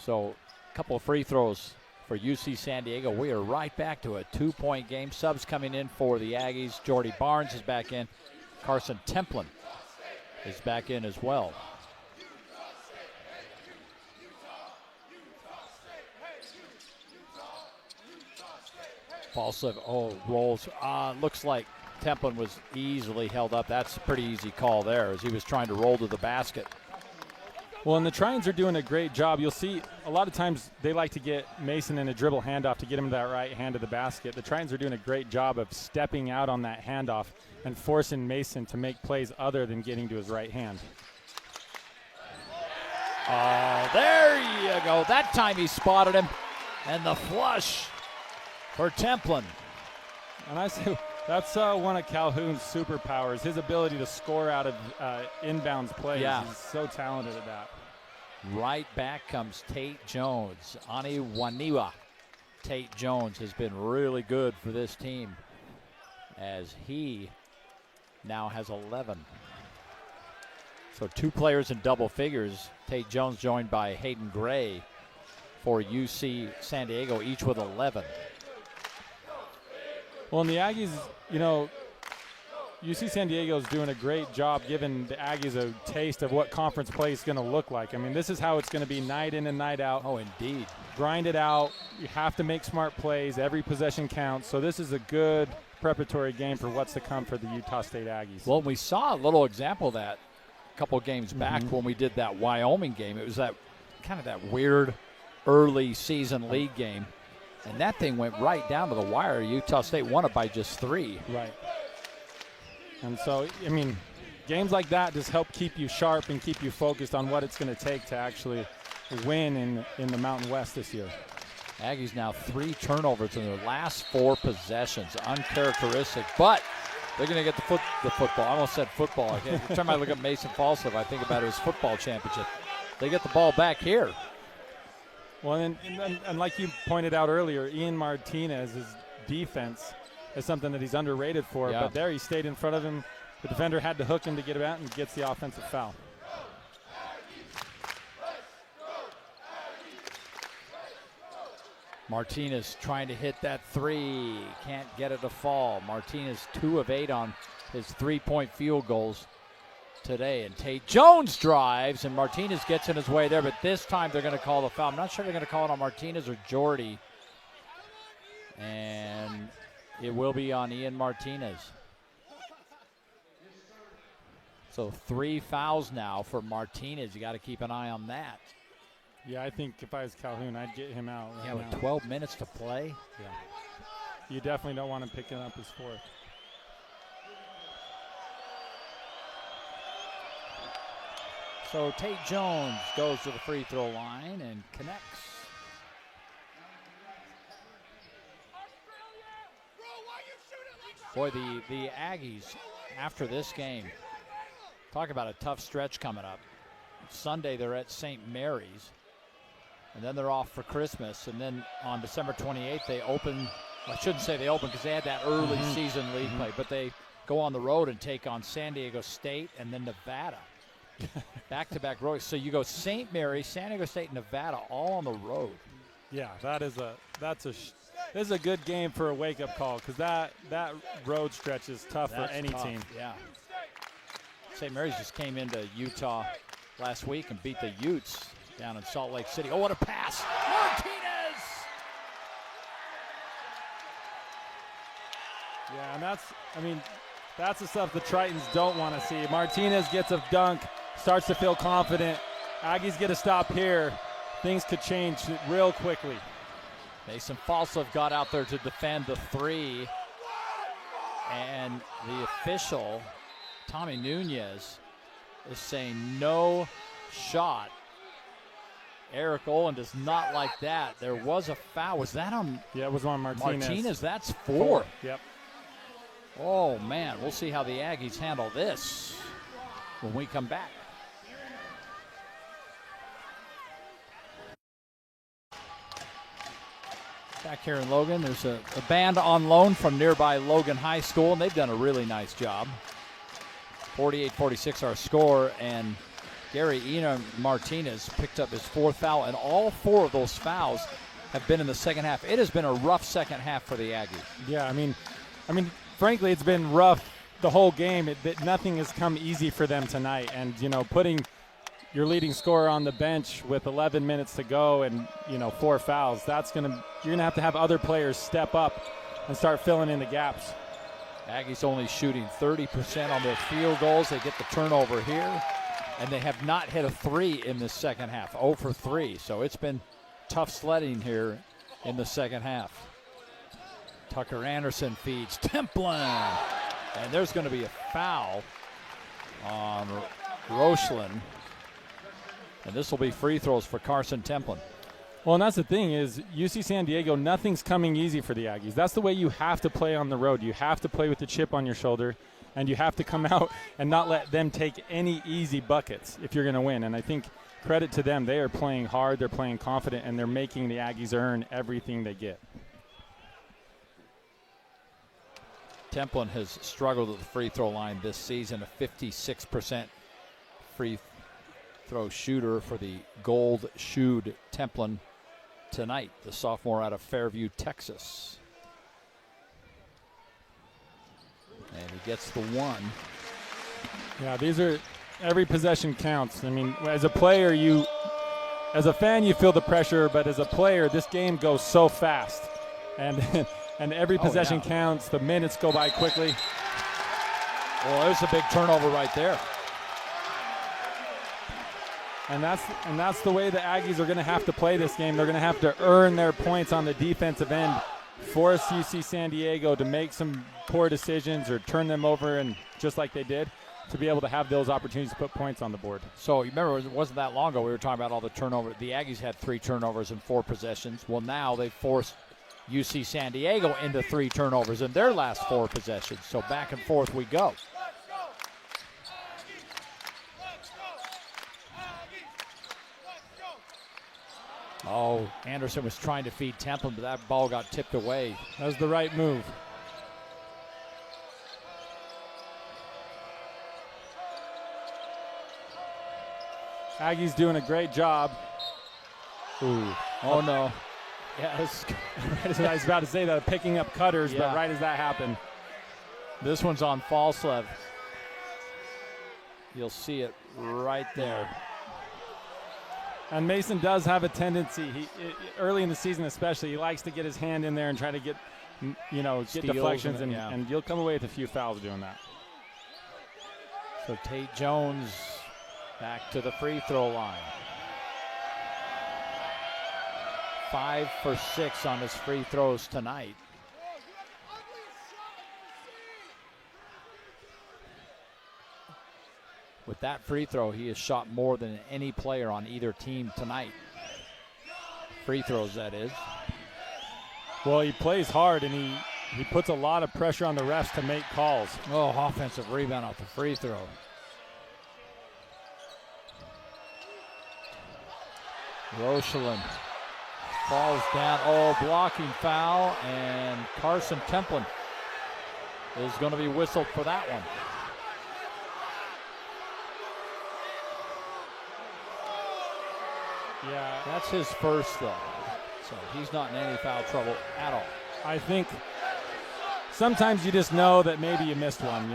So a couple of free throws for UC San Diego. We are right back to a 2-point game. Subs coming in for the Aggies. Jordy Barnes is back in. Carson Templin is back in as well. Falslev, rolls. Looks like Templin was easily held up. That's a pretty easy call there as he was trying to roll to the basket. Well, and the Trions are doing a great job. You'll see a lot of times they like to get Mason in a dribble handoff to get him to that right hand of the basket. The Trions are doing a great job of stepping out on that handoff and forcing Mason to make plays other than getting to his right hand. There you go. That time he spotted him. And the flush for Templin. And I say that's one of Calhoun's superpowers, his ability to score out of inbounds plays. Yeah. He's so talented at that. Right back comes Tate Jones. Ani Waniwa. Tate Jones has been really good for this team as he now has 11. So 2 players in double figures. Tate Jones joined by Hayden Gray for UC San Diego, each with 11. Well, and the Aggies, UC San Diego is doing a great job giving the Aggies a taste of what conference play is going to look like. I mean, this is how it's going to be night in and night out. Oh, indeed. Grind it out. You have to make smart plays. Every possession counts. So this is a good preparatory game for what's to come for the Utah State Aggies. Well, we saw a little example of that a couple of games back when we did that Wyoming game. It was that kind of that weird early season league game. And that thing went right down to the wire. Utah State won it by just 3. Right. And so, I mean, games like that just help keep you sharp and keep you focused on what it's going to take to actually win in the Mountain West this year. Aggies now 3 turnovers in their last 4 possessions. Uncharacteristic, but they're going to get the football. I almost said football. Every time I look at Mason Falslev, I think about his football championship. They get the ball back here. Well, and like you pointed out earlier, Ian Martinez's defense is something that he's underrated for. Yeah. But there he stayed in front of him. The defender had to hook him to get him out and gets the offensive foul. Martinez trying to hit that three. Can't get it to fall. Martinez 2 of 8 on his 3-point field goals today. And Tate Jones drives, and Martinez gets in his way there. But this time they're going to call the foul. I'm not sure they're going to call it on Martinez or Jordy. And it will be on Ian Martinez. So 3 fouls now for Martinez. You got to keep an eye on that. Yeah, I think if I was Calhoun, I'd get him out right Yeah, with now. 12 minutes to play. Yeah. You definitely don't want him picking up his 4th. So Tate Jones goes to the free throw line and connects. Boy, the Aggies, after this game, talk about a tough stretch coming up. Sunday they're at St. Mary's, and then they're off for Christmas. And then on December 28th, they open, I shouldn't say they open because they had that early season league play, but they go on the road and take on San Diego State and then Nevada. Back-to-back roads. So you go St. Mary's, San Diego State, and Nevada all on the road. Yeah, this is a good game for a wake-up call because that road stretch is tough for any team. Yeah. St. Mary's just came into Utah last week and beat the Utes down in Salt Lake City. Oh, what a pass. Martinez! Yeah, and that's the stuff the Tritons don't want to see. Martinez gets a dunk, starts to feel confident. Aggies get a stop here. Things could change real quickly. Mason Falsov got out there to defend the three. And the official, Tommy Nunez, is saying no shot. Eric Olin does not like that. There was a foul. Was that on? Yeah, it was on Martinez. Martinez, that's 4. Yep. Oh, man, we'll see how the Aggies handle this when we come back. Back here in Logan, there's a band on loan from nearby Logan High School, and they've done a really nice job. 48-46 our score, and Gary Ina Martinez picked up his 4th foul, and all 4 of those fouls have been in the second half. It has been a rough second half for the Aggies. Yeah, I mean, frankly, it's been rough the whole game. Nothing has come easy for them tonight, and putting your leading scorer on the bench with 11 minutes to go and 4 fouls, you're gonna have to have other players step up and start filling in the gaps. Aggies only shooting 30% on their field goals. They get the turnover here, and they have not hit a 3 in the second half. 0 for 3, so it's been tough sledding here in the second half. Tucker Anderson feeds Templin, and there's going to be a foul on Rochlin, and this will be free throws for Carson Templin. Well, and that's the thing is UC San Diego, nothing's coming easy for the Aggies. That's the way you have to play on the road. You have to play with the chip on your shoulder, and you have to come out and not let them take any easy buckets if you're going to win. And I think credit to them. They are playing hard, they're playing confident, and they're making the Aggies earn everything they get. Templin has struggled at the free throw line this season, a 56% free throw shooter for the gold-shoed Templin tonight, the sophomore out of Fairview, Texas. And he gets the 1. Yeah, every possession counts. I mean, as a player, as a fan, you feel the pressure, but as a player, this game goes so fast. And every possession counts. The minutes go by quickly. Well, there's a big turnover right there. And that's the way the Aggies are going to have to play this game. They're going to have to earn their points on the defensive end, force UC San Diego to make some poor decisions or turn them over, and just like they did, to be able to have those opportunities to put points on the board. So you remember, it wasn't that long ago we were talking about all the turnover. The Aggies had 3 turnovers in 4 possessions. Well, now they forced UC San Diego into 3 turnovers in their last 4 possessions. So back and forth we go. Oh, Anderson was trying to feed Templin, but that ball got tipped away. That was the right move. Aggies doing a great job. Ooh. Oh, no. Yeah, I was about to say that, picking up cutters, Yeah. but right as that happened. this one's on Falslev. You'll see it right there. And Mason does have a tendency, early in the season especially, he likes to get his hand in there and try to get, get Steals deflections, and- and you'll come away with a few fouls doing that. So Tate Jones back to the free throw line. 5 for 6 on his free throws tonight. With that free throw, he has shot more than any player on either team tonight. Free throws, that is. Well, he plays hard, and he puts a lot of pressure on the refs to make calls. Oh, offensive rebound off the free throw. Rochelin falls down. Oh, blocking foul, and Carson Templin is going to be whistled for that one. Yeah, That's his first, though. So he's not in any foul trouble at all. I think sometimes you just know that maybe you missed one,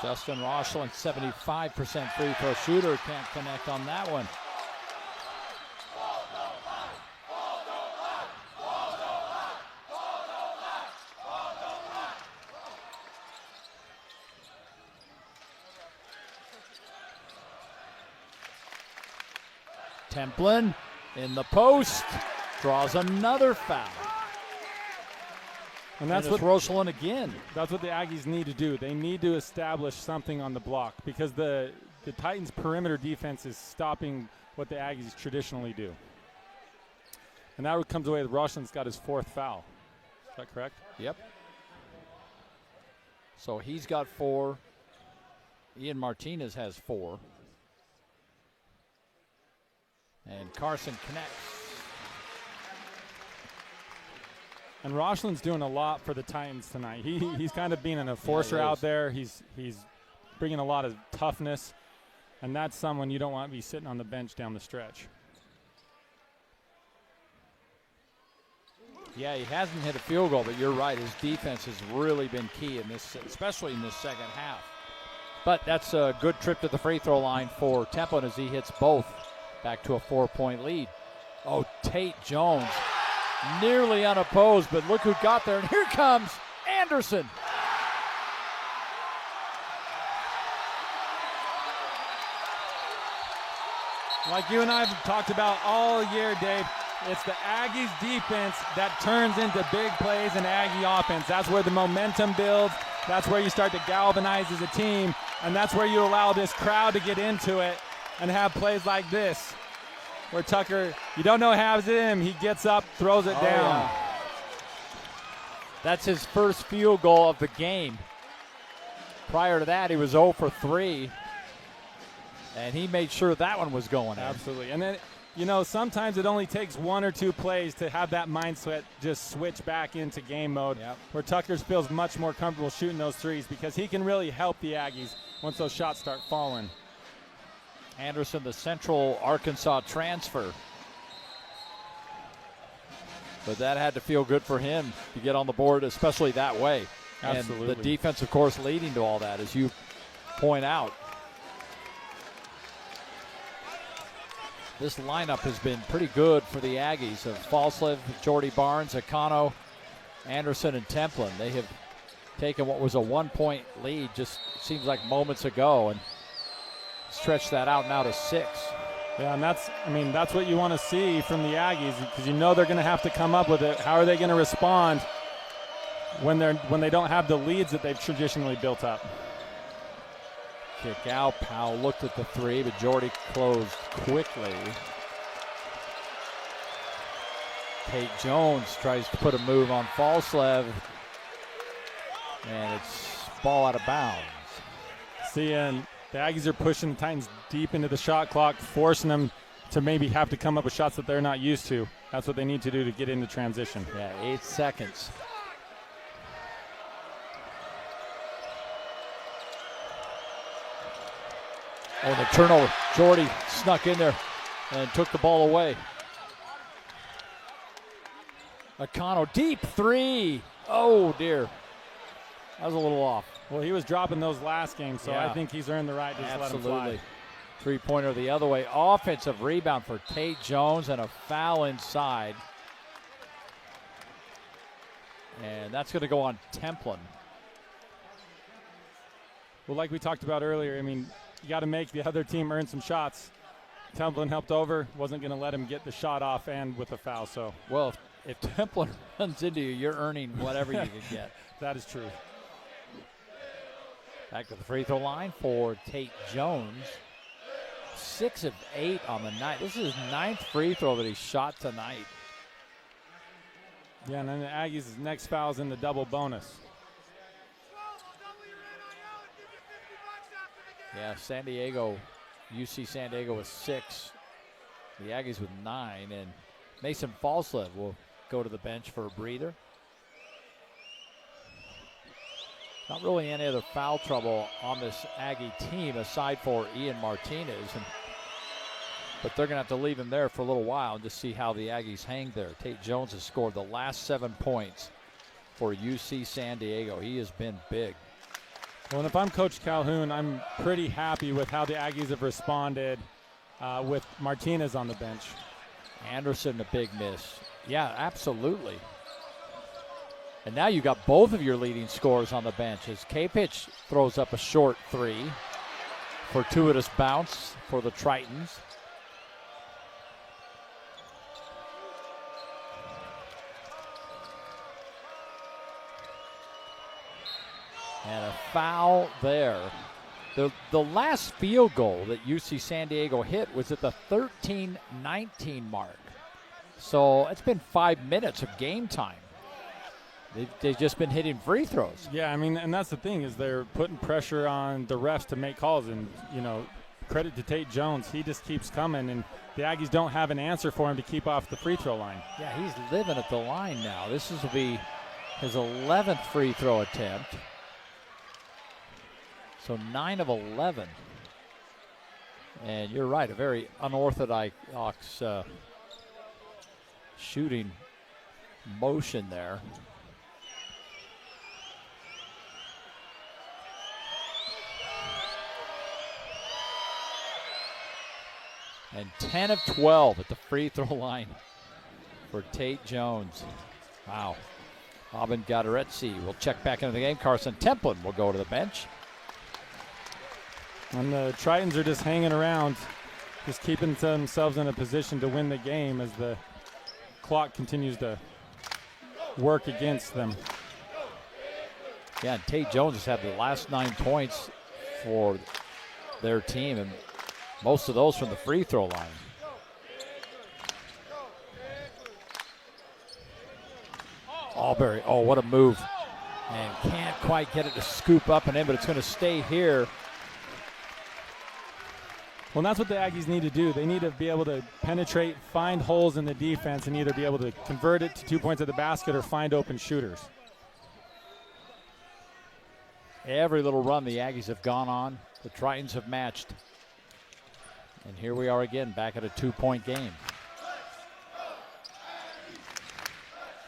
Justin Rochelin, 75% free throw shooter, can't connect on that one. Templin in the post, draws another foul. And that's And it's what Rochelin again. That's what the Aggies need to do. They need to establish something on the block because the Titans' perimeter defense is stopping what the Aggies traditionally do. And that comes away with Rochelin's got his 4th foul. Is that correct? Yep. So he's got 4. Ian Martinez has 4. And Carson connects. And Rochelin's doing a lot for the Titans tonight. He's kind of being an enforcer out there. He's bringing a lot of toughness, and that's someone you don't want to be sitting on the bench down the stretch. Yeah, he hasn't hit a field goal, but you're right. His defense has really been key in this, especially in this second half. But that's a good trip to the free throw line for Templin as he hits both. Back to a 4-point lead. Oh, Tate Jones, nearly unopposed, but look who got there. And here comes Anderson. Like you and I have talked about all year, Dave, it's the Aggies defense that turns into big plays in Aggie offense. That's where the momentum builds. That's where you start to galvanize as a team. And that's where you allow this crowd to get into it and have plays like this, where Tucker, you don't know how it's him. He gets up, throws it down. Yeah. That's his first field goal of the game. Prior to that, he was 0 for 3. And he made sure that one was going in. Absolutely. And then, sometimes it only takes 1 or 2 plays to have that mindset just switch back into game mode, where Tucker feels much more comfortable shooting those threes because he can really help the Aggies once those shots start falling. Anderson, the Central Arkansas transfer. But that had to feel good for him to get on the board, especially that way. Absolutely. And the defense, of course, leading to all that, as you point out. This lineup has been pretty good for the Aggies of Falslev, Jordy Barnes, Akano, Anderson, and Templin. They have taken what was a 1-point lead, just seems like moments ago, and stretched that out now to 6. Yeah, and that's what you want to see from the Aggies because they're going to have to come up with it. How are they going to respond when they don't have the leads that they've traditionally built up? Kick out. Powell looked at the 3, but Jordy closed quickly. Tate Jones tries to put a move on Falslev, and it's ball out of bounds. See, and the Aggies are pushing the Titans deep into the shot clock, forcing them to maybe have to come up with shots that they're not used to. That's what they need to do to get into transition. Yeah, 8 seconds. Oh, the turnover. Jordy snuck in there and took the ball away. Akano, deep three. Oh, dear. That was a little off. Well, he was dropping those last games, so Yeah. I think he's earned the right to just let him fly. Three-pointer the other way. Offensive rebound for Tate Jones and a foul inside. And that's going to go on Templin. Well, like we talked about earlier, I mean, you got to make the other team earn some shots. Templin helped over, wasn't going to let him get the shot off and with a foul. So, well, if Templin runs into you, you're earning whatever you can get. That is true. Back to the free throw line for Tate Jones. 6 of 8 on the night. This is his 9th free throw that he shot tonight. Yeah, and then the Aggies' next foul is in the double bonus. Yeah, San Diego, UC San Diego with 6. The Aggies with 9, and Mason Falslev will go to the bench for a breather. Not really any other foul trouble on this Aggie team aside for Ian Martinez, but they're going to have to leave him there for a little while and just see how the Aggies hang there. Tate Jones has scored the last 7 points for UC San Diego. He has been big. Well, and if I'm Coach Calhoun, I'm pretty happy with how the Aggies have responded with Martinez on the bench. Anderson, a big miss. Yeah, absolutely. And now you got both of your leading scorers on the bench as K-Pitch throws up a short 3. Fortuitous bounce for the Tritons. And a foul there. The last field goal that UC San Diego hit was at the 13-19 mark. So it's been 5 minutes of game time. They've just been hitting free throws. Yeah, I mean, and that's the thing is they're putting pressure on the refs to make calls. And, you know, credit to Tate Jones. He just keeps coming, and the Aggies don't have an answer for him to keep off the free throw line. Yeah, he's living at the line now. This will be his 11th free throw attempt. So 9 of 11. And you're right, a very unorthodox shooting motion there. And 10 of 12 at the free throw line for Tate Jones. Wow. Aubin Gadaretse will check back into the game. Carson Templin will go to the bench. And the Tritons are just hanging around, just keeping themselves in a position to win the game as the clock continues to work against them. Yeah, and Tate Jones has had the last 9 points for their team, and most of those from the free throw line. Albury, oh, what a move. And can't quite get it to scoop up and in, but it's going to stay here. Well, that's what the Aggies need to do. They need to be able to penetrate, find holes in the defense, and either be able to convert it to 2 points at the basket or find open shooters. Every little run the Aggies have gone on, the Tritons have matched. And here we are again, back at a 2-point game.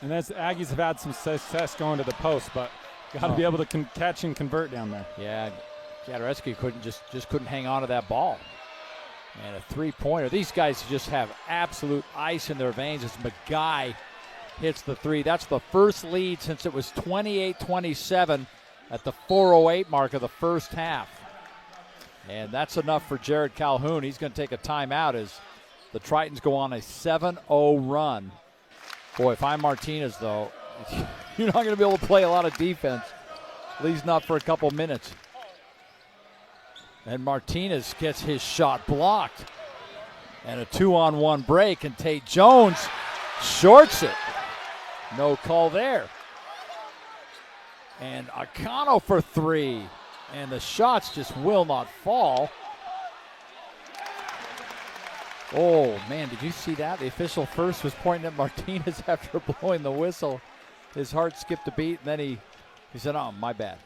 And that's Aggies have had some success going to the post, but got to be able to catch and convert down there. Yeah, Gadaretsky couldn't just couldn't hang on to that ball. And a 3-pointer. These guys just have absolute ice in their veins as McGuy hits the 3. That's the first lead since it was 28-27 at the 4:08 mark of the first half. And that's enough for Jared Calhoun. He's going to take a timeout as the Tritons go on a 7-0 run. Boy, if I'm Martinez, though, you're not going to be able to play a lot of defense, at least not for a couple minutes. And Martinez gets his shot blocked. And a 2-on-1 break, and Tate Jones shorts it. No call there. And Akano for 3. And the shots just will not fall. Oh, man, did you see that? The official first was pointing at Martinez after blowing the whistle. His heart skipped a beat, and then he said, oh, my bad.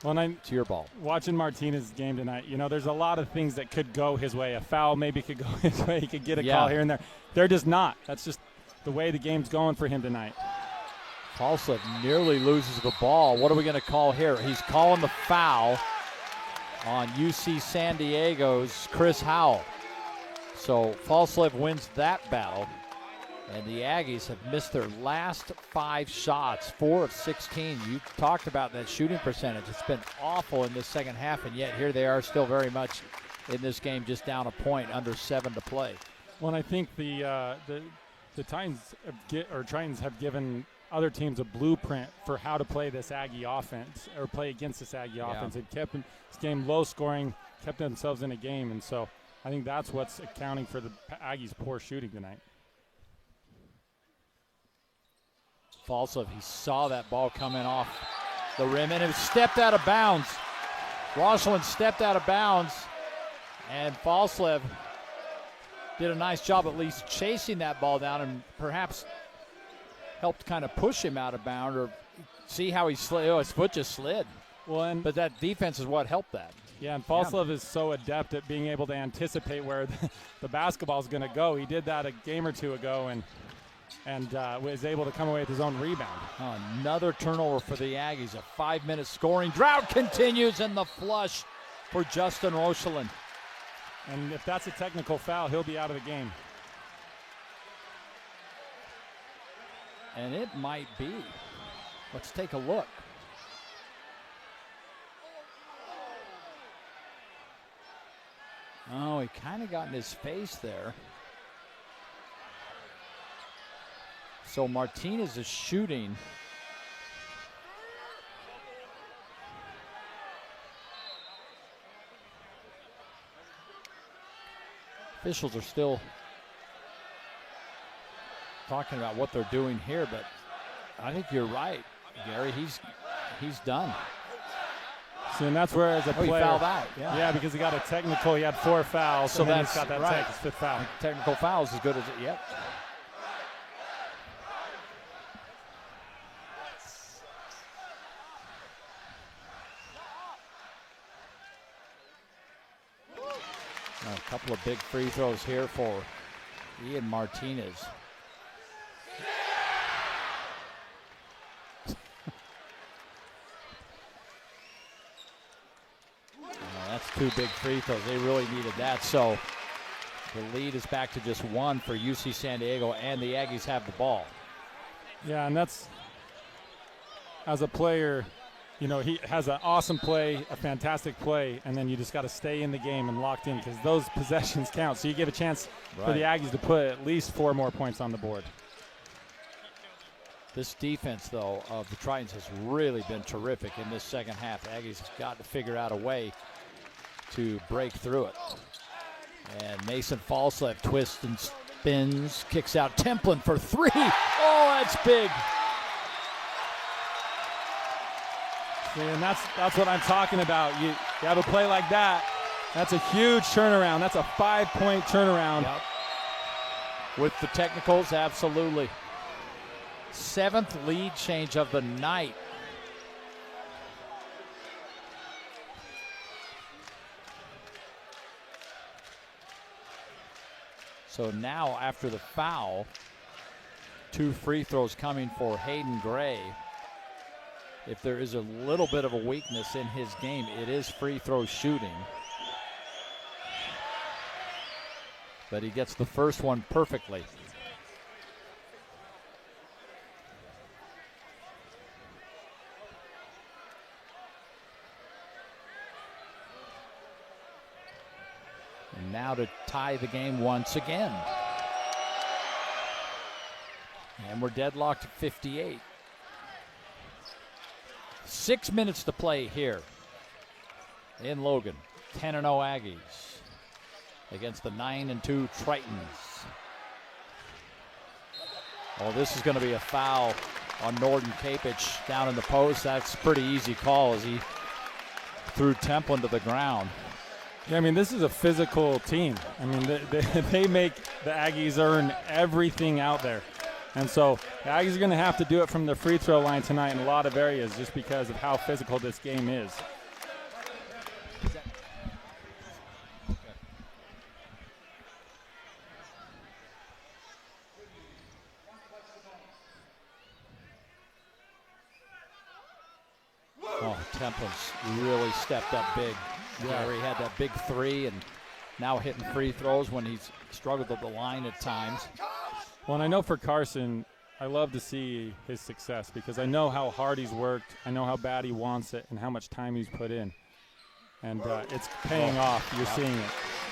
Well, It's your ball. Watching Martinez's game tonight, there's a lot of things that could go his way. A foul maybe could go his way. He could get a call here and there. They're just not. That's just the way the game's going for him tonight. Falslev nearly loses the ball. What are we going to call here? He's calling the foul on UC San Diego's Chris Howell. So Falslev wins that battle, and the Aggies have missed their last 5 shots, 4 of 16. You talked about that shooting percentage. It's been awful in this second half, and yet here they are still very much in this game, just down a point, under 7 to play. Well, I think the Titans have given other teams a blueprint for how to play this Aggie offense or play against this Aggie offense. They've kept this game low scoring, kept themselves in a game, and so I think that's what's accounting for the Aggies' poor shooting tonight. Falslev, he saw that ball coming off the rim, and it was stepped out of bounds. Rosalind stepped out of bounds, and Falslev did a nice job at least chasing that ball down and perhaps helped kind of push him out of bounds, or see how he slid. Oh, his foot just slid. Well, but that defense is what helped that. Yeah, and Falslev is so adept at being able to anticipate where the basketball is going to go. He did that a game or two ago and was able to come away with his own rebound. Another turnover for the Aggies. A 5-minute scoring drought continues, and the flush for Justin Rochelin. And if that's a technical foul, he'll be out of the game. And it might be. Let's take a look. Oh, he kind of got in his face there. So Martinez is shooting. Officials are still talking about what they're doing here, but I think you're right, Gary. He's done. See, and that's where as a player, he fouled out. Yeah, because he got a technical. He had 4 fouls, so and that's he's got that right. his 5th foul. Technical fouls as good as it. Yep. Now, a couple of big free throws here for Ian Martinez. That's 2 big free throws. They really needed that. So the lead is back to just 1 for UC San Diego, and the Aggies have the ball. Yeah, and that's, as a player, he has an awesome play, a fantastic play, and then you just got to stay in the game and locked in because those possessions count. So you give a chance for the Aggies to put at least 4 more points on the board. This defense, though, of the Tritons has really been terrific in this second half. The Aggies have got to figure out a way to break through it. And Mason Falslev twists and spins, kicks out Templin for 3. Oh, that's big. See, and that's what I'm talking about. You have a play like that. That's a huge turnaround. That's a 5-point turnaround. Yep. With the technicals, absolutely. 7th lead change of the night. So now after the foul, 2 free throws coming for Hayden Gray. If there is a little bit of a weakness in his game, it is free throw shooting. But he gets the first one perfectly. And now to tie the game once again. And we're deadlocked at 58. 6 minutes to play here in Logan. 10-0 Aggies against the 9-2 Tritons. Oh, this is going to be a foul on Norton Capich down in the post. That's a pretty easy call as he threw Templin to the ground. Yeah, I mean, this is a physical team. I mean, they make the Aggies earn everything out there. And so the Aggies are going to have to do it from the free throw line tonight in a lot of areas just because of how physical this game is. Oh, Templin's really stepped up big. Yeah, he had that big three and now hitting free throws when he's struggled at the line at times. Well, and I know for Carson, I love to see his success because I know how hard he's worked, I know how bad he wants it, and how much time he's put in. And it's paying off. You're seeing it.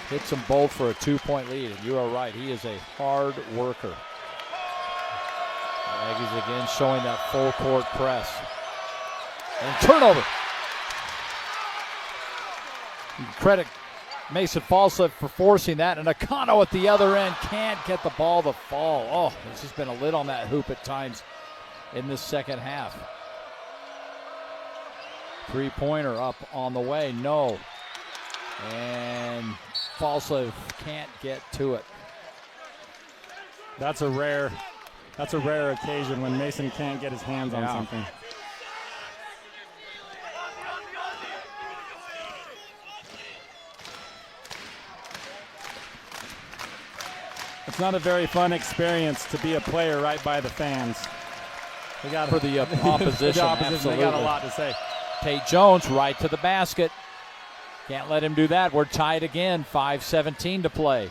Hits them both for a 2-point lead, and you are right. He is a hard worker. The Aggies again showing that full court press. And turnover. Credit Mason Falsett for forcing that, and Nakano at the other end can't get the ball to fall. Oh, there's just been a lid on that hoop at times in this second half. Three-pointer up on the way, no. And Falsett can't get to it. That's a rare occasion when Mason can't get his hands on something. It's not a very fun experience to be a player right by the fans. For the opposition, they got a lot to say. Tate Jones right to the basket. Can't let him do that. We're tied again, 5:17 to play.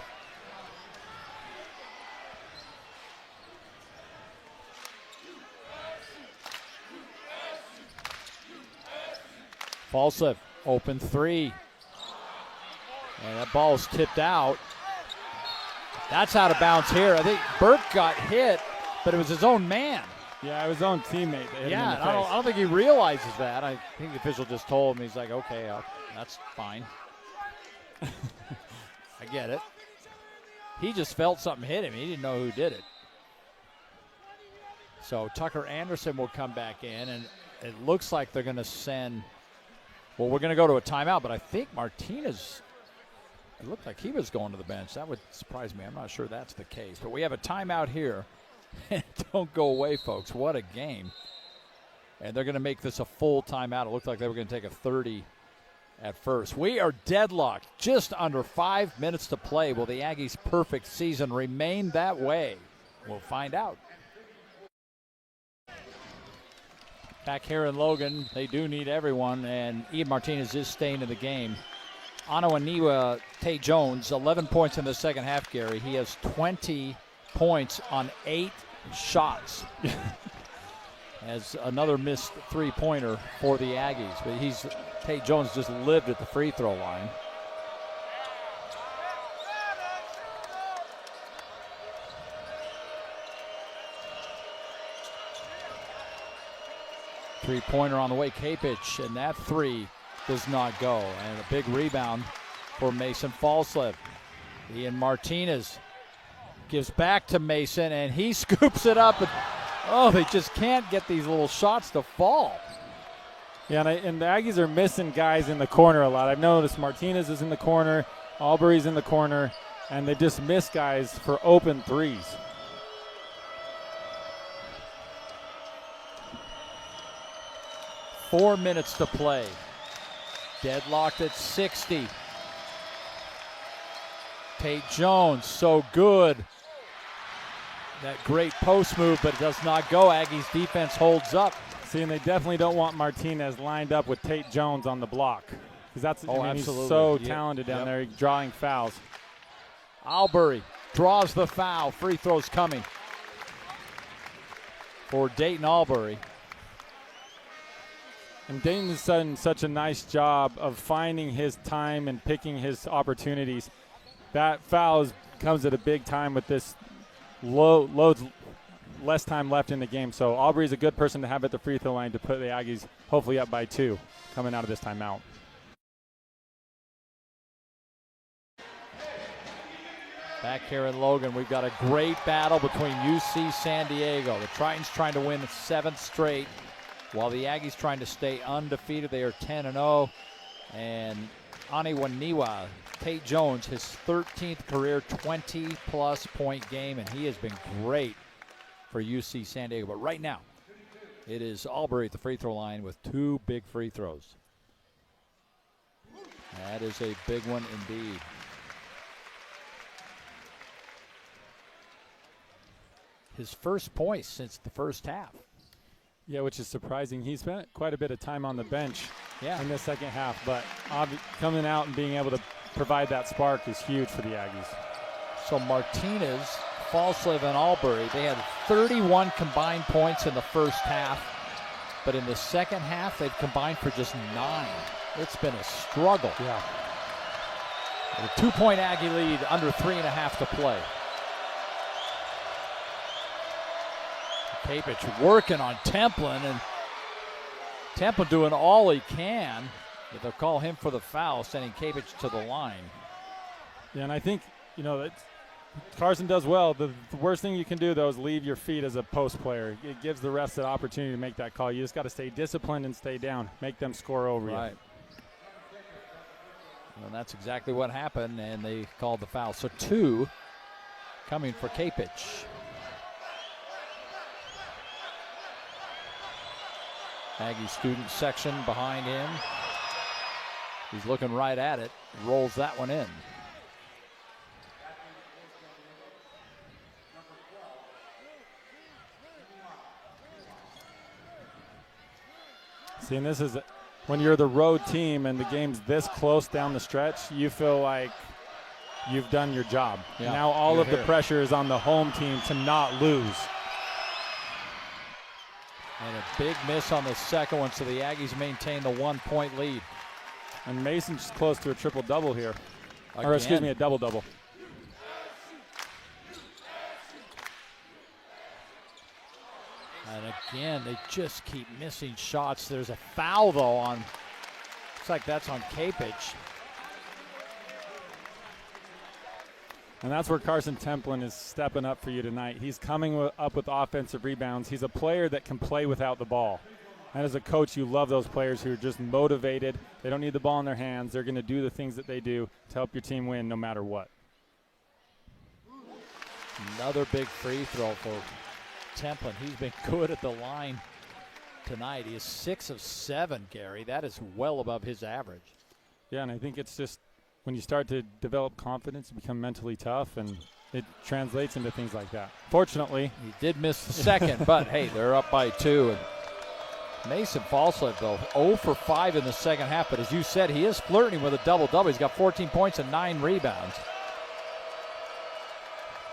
Falsett, open three. And that ball's tipped out. That's out of bounds here. I think Burke got hit, but it was his own man. Yeah, his own teammate that hit him in the face. I don't think he realizes that. I think the official just told him. He's like, okay, that's fine. I get it. He just felt something hit him. He didn't know who did it. So Tucker Anderson will come back in, and it looks like they're going to send – well, we're going to go to a timeout, but I think Martinez – it looked like he was going to the bench. That would surprise me. I'm not sure that's the case. But we have a timeout here. Don't go away, folks. What a game. And they're going to make this a full timeout. It looked like they were going to take a 30 at first. We are deadlocked. Just under 5 minutes to play. Will the Aggies' perfect season remain that way? We'll find out. Back here in Logan, they do need everyone, and Ian Martinez is staying in the game. Anawaniwa Tate Jones, 11 points in the second half, Gary. He has 20 points on 8 shots. As another missed three-pointer for the Aggies. But Tate Jones just lived at the free throw line. Three-pointer on the way, Kapich, and that three does not go. And a big rebound for Mason Falsett. Ian Martinez gives back to Mason, and he scoops it up. And, they just can't get these little shots to fall. Yeah, and the Aggies are missing guys in the corner a lot. I've noticed Martinez is in the corner, Albury's in the corner, and they just miss guys for open threes. Four minutes to play. Deadlocked at 60. Tate Jones, so good. That great post move, but it does not go. Aggies defense holds up. See, and they definitely don't want Martinez lined up with Tate Jones on the block. Because absolutely. He's so talented down there, drawing fouls. Albury draws the foul. Free throws coming for Dayton Albury. And Dayton has done such a nice job of finding his time and picking his opportunities. That foul comes at a big time with this loads less time left in the game. So Aubrey's a good person to have at the free throw line to put the Aggies hopefully up by 2 coming out of this timeout. Back here in Logan, we've got a great battle between UC San Diego. The Tritons trying to win the 7th straight, while the Aggies trying to stay undefeated. They are 10-0, and Aniwaniwa, Tate Jones, his 13th career 20-plus point game, and he has been great for UC San Diego. But right now, it is Albury at the free throw line with 2 big free throws. That is a big one indeed. His first points since the first half. Yeah, which is surprising. He spent quite a bit of time on the bench in the second half, but coming out and being able to provide that spark is huge for the Aggies. So Martinez, Falslev, and Albury, they had 31 combined points in the first half, but in the second half, they've combined for just 9. It's been a struggle. Yeah. With a 2-point Aggie lead, under 3.5 to play. Capich working on Templin, and Templin doing all he can. But they'll call him for the foul, sending Capich to the line. Yeah, and I think, that Carson does well. The worst thing you can do, though, is leave your feet as a post player. It gives the refs that opportunity to make that call. You just got to stay disciplined and stay down. Make them score over you. Right. And that's exactly what happened, and they called the foul. So 2 coming for Capich. Aggie student section behind him. He's looking right at it. Rolls that one in. See, and this is when you're the road team and the game's this close down the stretch, you feel like you've done your job. Yeah, now all of the pressure is on the home team to not lose. And a big miss on the second one, so the Aggies maintain the 1-point lead. And Mason's close to a triple-double here. Again. Or excuse me, a double-double. And again, they just keep missing shots. There's a foul, though, on, looks like that's on Capich. And that's where Carson Templin is stepping up for you tonight. He's coming up with offensive rebounds. He's a player that can play without the ball. And as a coach, you love those players who are just motivated. They don't need the ball in their hands. They're going to do the things that they do to help your team win no matter what. Another big free throw for Templin. He's been good at the line tonight. He is 6 of 7, Gary. That is well above his average. Yeah, and I think it's just when you start to develop confidence, you become mentally tough, and it translates into things like that. Fortunately, he did miss the second, but hey, they're up by 2. And Mason Falslev, though, 0 for 5 in the second half, but as you said, he is flirting with a double-double. He's got 14 points and 9 rebounds.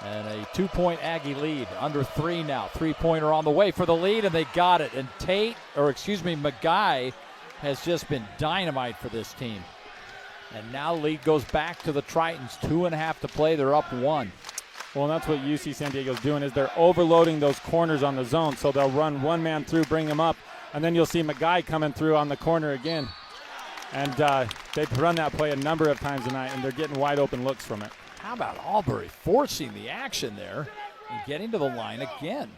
And a 2-point Aggie lead, under 3 now. 3-pointer on the way for the lead, and they got it. And Maguy has just been dynamite for this team. And now lead goes back to the Tritons. 2.5 to play. They're up 1. Well, and that's what UC San Diego's doing, is they're overloading those corners on the zone. So they'll run one man through, bring him up, and then you'll see Maguy coming through on the corner again. And they've run that play a number of times tonight, and they're getting wide open looks from it. How about Albury forcing the action there and getting to the line again?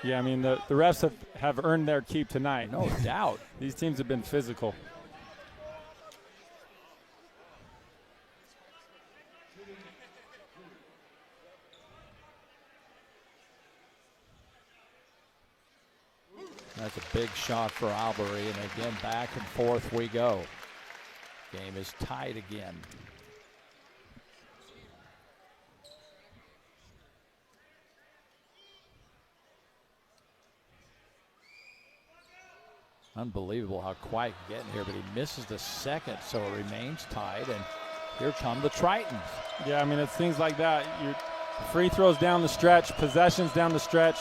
Yeah, I mean, the refs have earned their keep tonight. No doubt. These teams have been physical. That's a big shot for Albury, and again, back and forth we go. Game is tied again. Unbelievable how quiet getting here, but he misses the second, so it remains tied, and here come the Tritons. Yeah, I mean, it's things like that. Your free throws down the stretch, possessions down the stretch,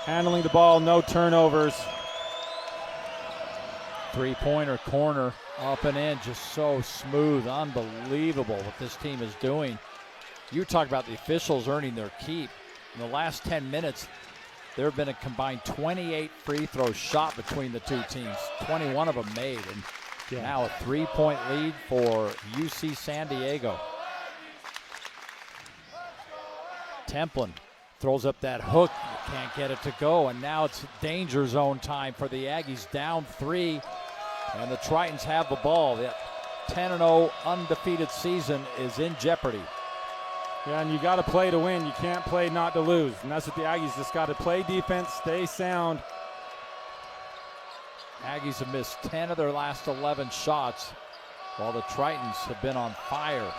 handling the ball, no turnovers. 3-pointer corner, up and in, just so smooth. Unbelievable what this team is doing. You talk about the officials earning their keep. In the last 10 minutes, there have been a combined 28 free throws shot between the two teams, 21 of them made, and now a 3-point lead for UC San Diego. Templin throws up that hook, can't get it to go, and now it's danger zone time for the Aggies, down 3. And the Tritons have the ball. That 10-0 undefeated season is in jeopardy. Yeah, and you got to play to win. You can't play not to lose. And that's what the Aggies just got to play defense, stay sound. Aggies have missed 10 of their last 11 shots, while the Tritons have been on fire.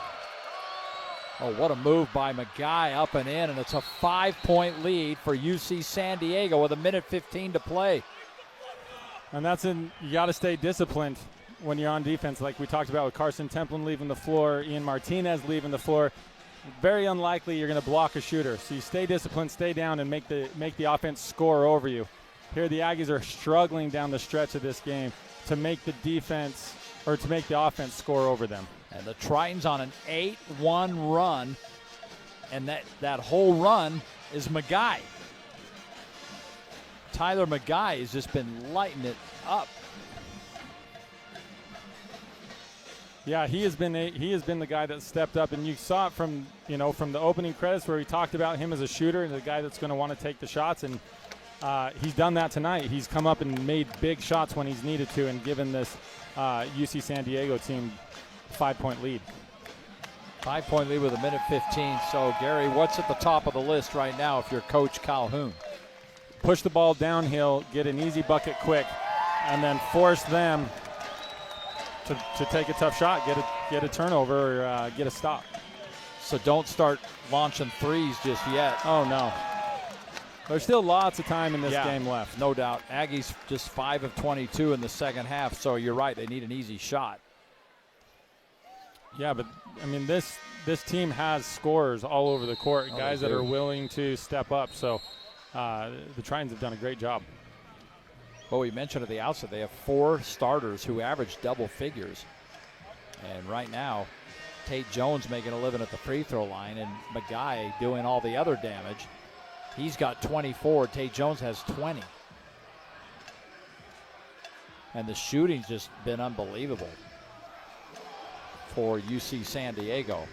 Oh, what a move by Maguy, up and in, and it's a 5-point lead for UC San Diego with 1:15 to play. And you got to stay disciplined when you're on defense, like we talked about with Carson Templin leaving the floor, Ian Martinez leaving the floor. Very unlikely you're going to block a shooter. So you stay disciplined, stay down, and make the offense score over you. Here the Aggies are struggling down the stretch of this game to make the defense or to make the offense score over them. And the Tritons on an 8-1 run, and that whole run is Maguy. Tyler Maguy has just been lighting it up. Yeah, he has been the guy that stepped up, and you saw it from the opening credits where we talked about him as a shooter and the guy that's going to want to take the shots, and he's done that tonight. He's come up and made big shots when he's needed to, and given this UC San Diego team 5-point lead. 5-point lead with 1:15. So Gary, what's at the top of the list right now if you're Coach Calhoun? Push the ball downhill, get an easy bucket quick, and then force them to take a tough shot, get a turnover, or get a stop. So don't start launching threes just yet. Oh, no. There's still lots of time in this game left. No doubt. Aggies just 5 of 22 in the second half, so you're right. They need an easy shot. Yeah, but, I mean, this team has scorers all over the court, guys that are willing to step up. So the Tritons have done a great job. Well, we mentioned at the outset they have 4 starters who average double figures. And right now, Tate Jones making a living at the free throw line, and Maguy doing all the other damage. He's got 24. Tate Jones has 20. And the shooting's just been unbelievable for UC San Diego.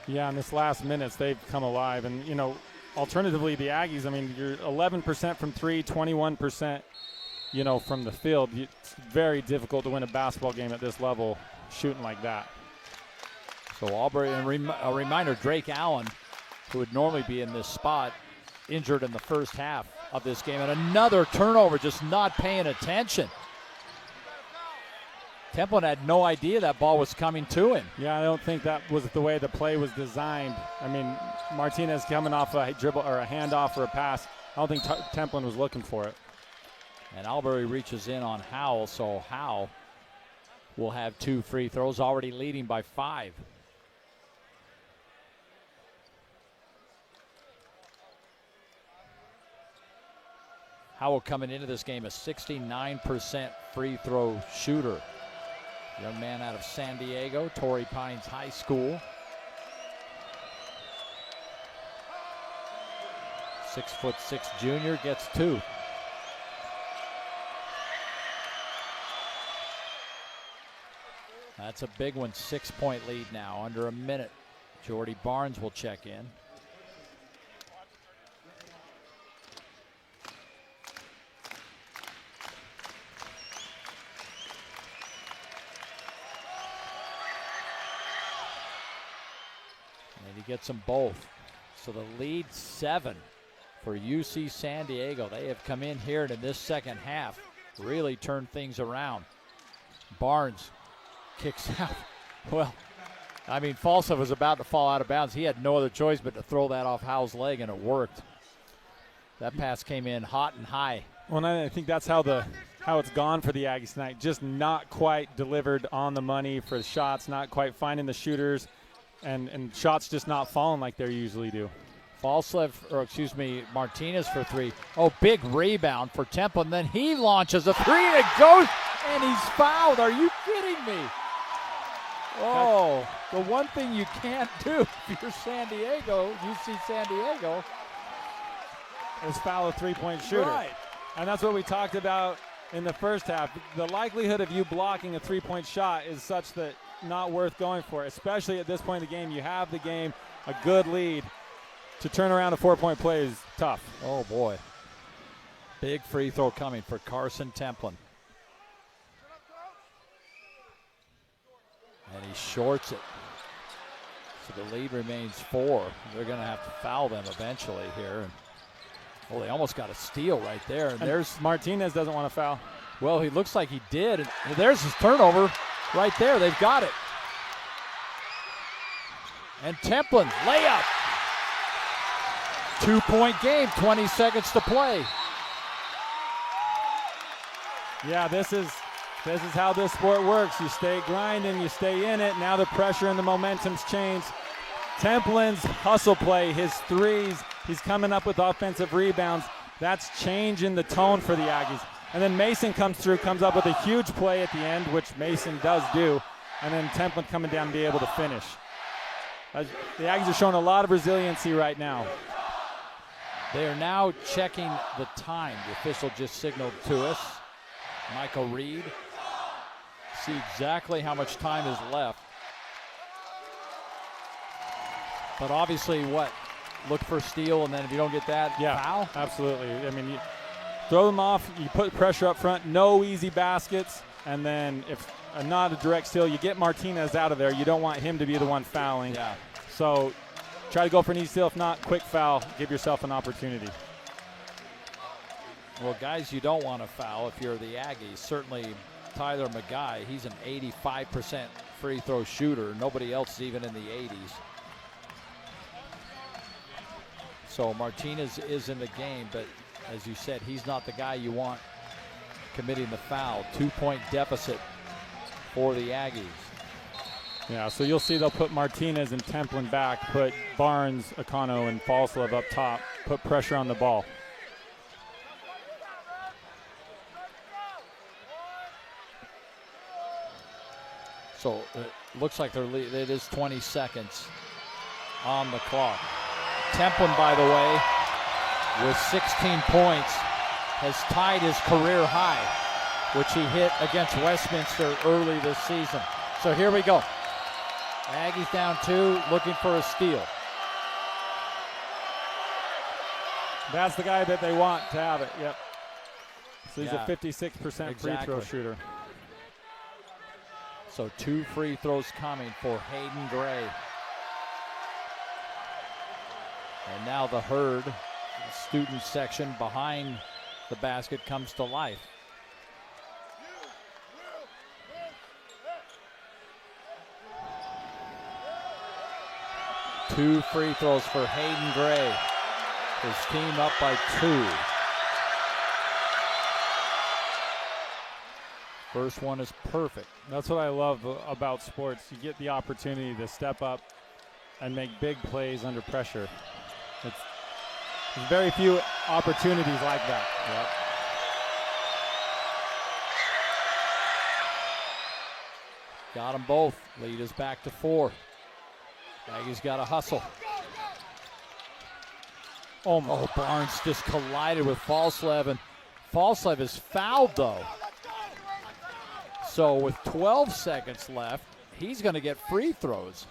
Yeah, in this last minutes, they've come alive. And, alternatively, the Aggies, I mean, you're 11% from 3, 21%, from the field. It's very difficult to win a basketball game at this level shooting like that. So Aubrey, and a reminder, Drake Allen, who would normally be in this spot, injured in the first half of this game. And another turnover, just not paying attention. Templin had no idea that ball was coming to him. Yeah, I don't think that was the way the play was designed. I mean, Martinez coming off a dribble or a handoff or a pass. I don't think Templin was looking for it. And Albury reaches in on Howell, so Howell will have 2 free throws, already leading by 5. Howell coming into this game a 69% free throw shooter. Young man out of San Diego, Torrey Pines High School. 6'6" junior gets 2. That's a big one, 6-point lead now, under a minute. Jordy Barnes will check in. And he gets them both. So the lead 7 for UC San Diego. They have come in here and in this second half really turned things around. Barnes kicks out. Well, I mean, Falsa was about to fall out of bounds. He had no other choice but to throw that off Howell's leg, and it worked. That pass came in hot and high. Well, I think that's how it's gone for the Aggies tonight. Just not quite delivered on the money for the shots, not quite finding the shooters, and shots just not falling like they usually do. Martinez for 3. Oh, big rebound for Temple, and then he launches a 3 and it goes, and he's fouled. Are you kidding me? Oh, the one thing you can't do if you're San Diego, UC San Diego, is foul a 3-point shooter. Right. And that's what we talked about in the first half. The likelihood of you blocking a 3-point shot is such that not worth going for, especially at this point in the game. You have the game, a good lead. To turn around a 4-point play is tough. Oh, boy. Big free throw coming for Carson Templin. He shorts it. So the lead remains 4. They're going to have to foul them eventually here. And, oh, they almost got a steal right there. And there's Martinez doesn't want to foul. Well, he looks like he did. And there's his turnover right there. They've got it. And Templin, layup. 2-point game, 20 seconds to play. Yeah, this is how this sport works. You stay grinding, you stay in it. Now the pressure and the momentum's changed. Templin's hustle play, his threes, he's coming up with offensive rebounds. That's changing the tone for the Aggies. And then Mason comes through, comes up with a huge play at the end, which Mason does do. And then Templin coming down and be able to finish. The Aggies are showing a lot of resiliency right now. They are now checking the time. The official just signaled to us. Michael Reed. See exactly how much time is left. But obviously, look for steal, and then if you don't get that, foul? Absolutely. I mean, you throw them off, you put pressure up front, no easy baskets, and then if not a direct steal, you get Martinez out of there. You don't want him to be the one fouling. Yeah. So try to go for an easy steal. If not, quick foul. Give yourself an opportunity. Well, guys, you don't want to foul if you're the Aggies. Certainly Tyler McGuy, he's an 85% free throw shooter. Nobody else is even in the 80s. So Martinez is in the game, but as you said, he's not the guy you want committing the foul. 2-point deficit for the Aggies. Yeah, so you'll see they'll put Martinez and Templin back, put Barnes, Akano, and Falslev up top, put pressure on the ball. So it looks like it is 20 seconds on the clock. Templin, by the way, with 16 points, has tied his career high, which he hit against Westminster early this season. So here we go. Aggies down 2, looking for a steal. That's the guy that they want to have it, yep. So he's Yeah, a 56% free throw shooter. So 2 free throws coming for Hayden Gray. And now the herd, the student section behind the basket, comes to life. Two free throws for Hayden Gray. His team up by 2. First one is perfect. That's what I love about sports. You get the opportunity to step up and make big plays under pressure. There's very few opportunities like that. Yep. Got them both. Lead is back to 4. Aggies got to hustle. Oh, Barnes just collided with Falslev, and Falslev is fouled, though. So with 12 seconds left, he's going to get free throws.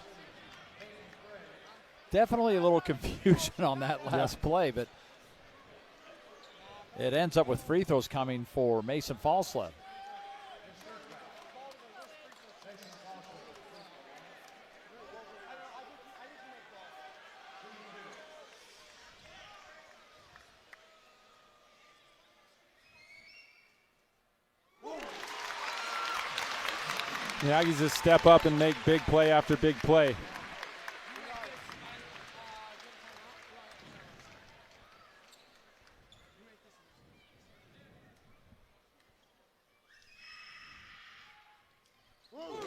Definitely a little confusion on that last play, but it ends up with free throws coming for Mason Falslev. The Aggies just step up and make big play after big play.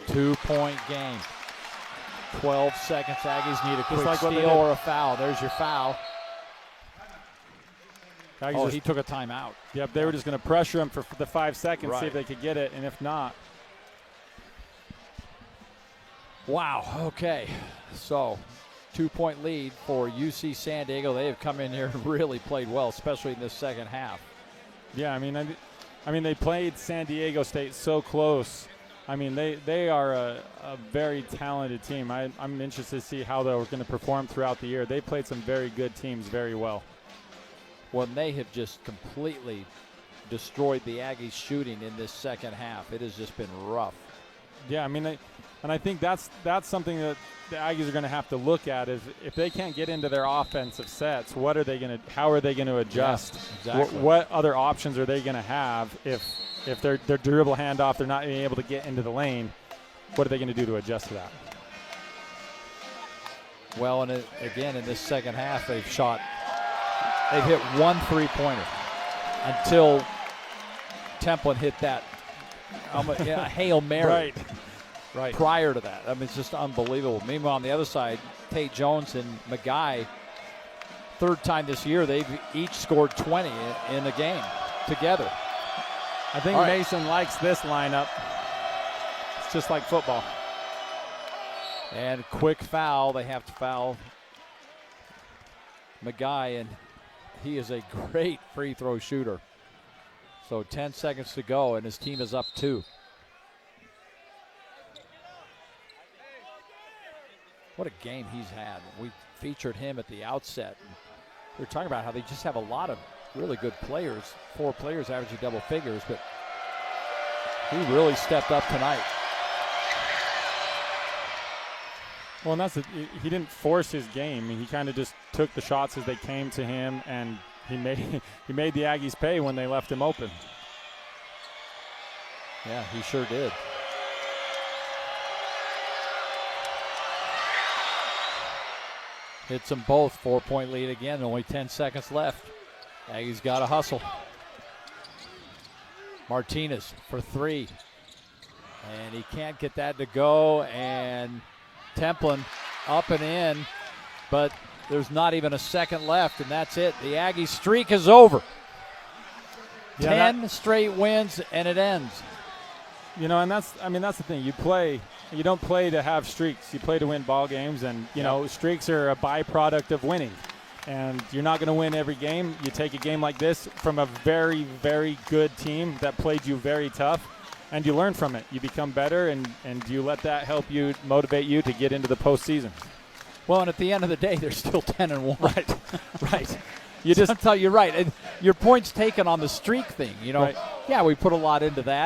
Two-point game. 12 seconds. Aggies need a quick steal or a foul. There's your foul. He took a timeout. Yep, they were just going to pressure him for the 5 seconds, see if they could get it, and if not. Wow, okay. So, 2-point lead for UC San Diego. They have come in here and really played well, especially in this second half. Yeah, I mean, they played San Diego State so close. I mean, they are a very talented team. I'm interested to see how they're going to perform throughout the year. They played some very good teams very well. Well, they have just completely destroyed the Aggies shooting in this second half. It has just been rough. Yeah, I mean, And I think that's something that the Aggies are going to have to look at is if they can't get into their offensive sets, how are they going to adjust? Yeah, exactly. What other options are they going to have if their dribble handoff, they're not being able to get into the lane? What are they going to do to adjust to that? Well, and again, in this second half, they've hit one three-pointer until Templin hit that Hail Mary. Right. Prior to that. I mean, it's just unbelievable. Meanwhile, on the other side, Tate Jones and Maguy, third time this year, they've each scored 20 in a game together. I think Mason likes this lineup. It's just like football. And quick foul. They have to foul Maguy, and he is a great free throw shooter. So 10 seconds to go, and his team is up 2. What a game he's had. We featured him at the outset. We were talking about how they just have a lot of really good players, 4 players averaging double figures, but he really stepped up tonight. Well, and he didn't force his game. I mean, he kind of just took the shots as they came to him, and he made the Aggies pay when they left him open. Yeah, he sure did. Hits them both. 4-point lead again. Only 10 seconds left. Aggies got to hustle. Martinez for 3. And he can't get that to go. And Templin up and in. But there's not even a second left, and that's it. The Aggie streak is over. 10 straight wins, and it ends. You know, and that's the thing. You don't play to have streaks. You play to win ball games, and you know, streaks are a byproduct of winning. And you're not going to win every game. You take a game like this from a very, very good team that played you very tough, and you learn from it. You become better, and you let that help you, motivate you to get into the postseason. Well, and at the end of the day, they're still 10-1. Right. You're right. And your point's taken on the streak thing. You know, right. Yeah, we put a lot into that.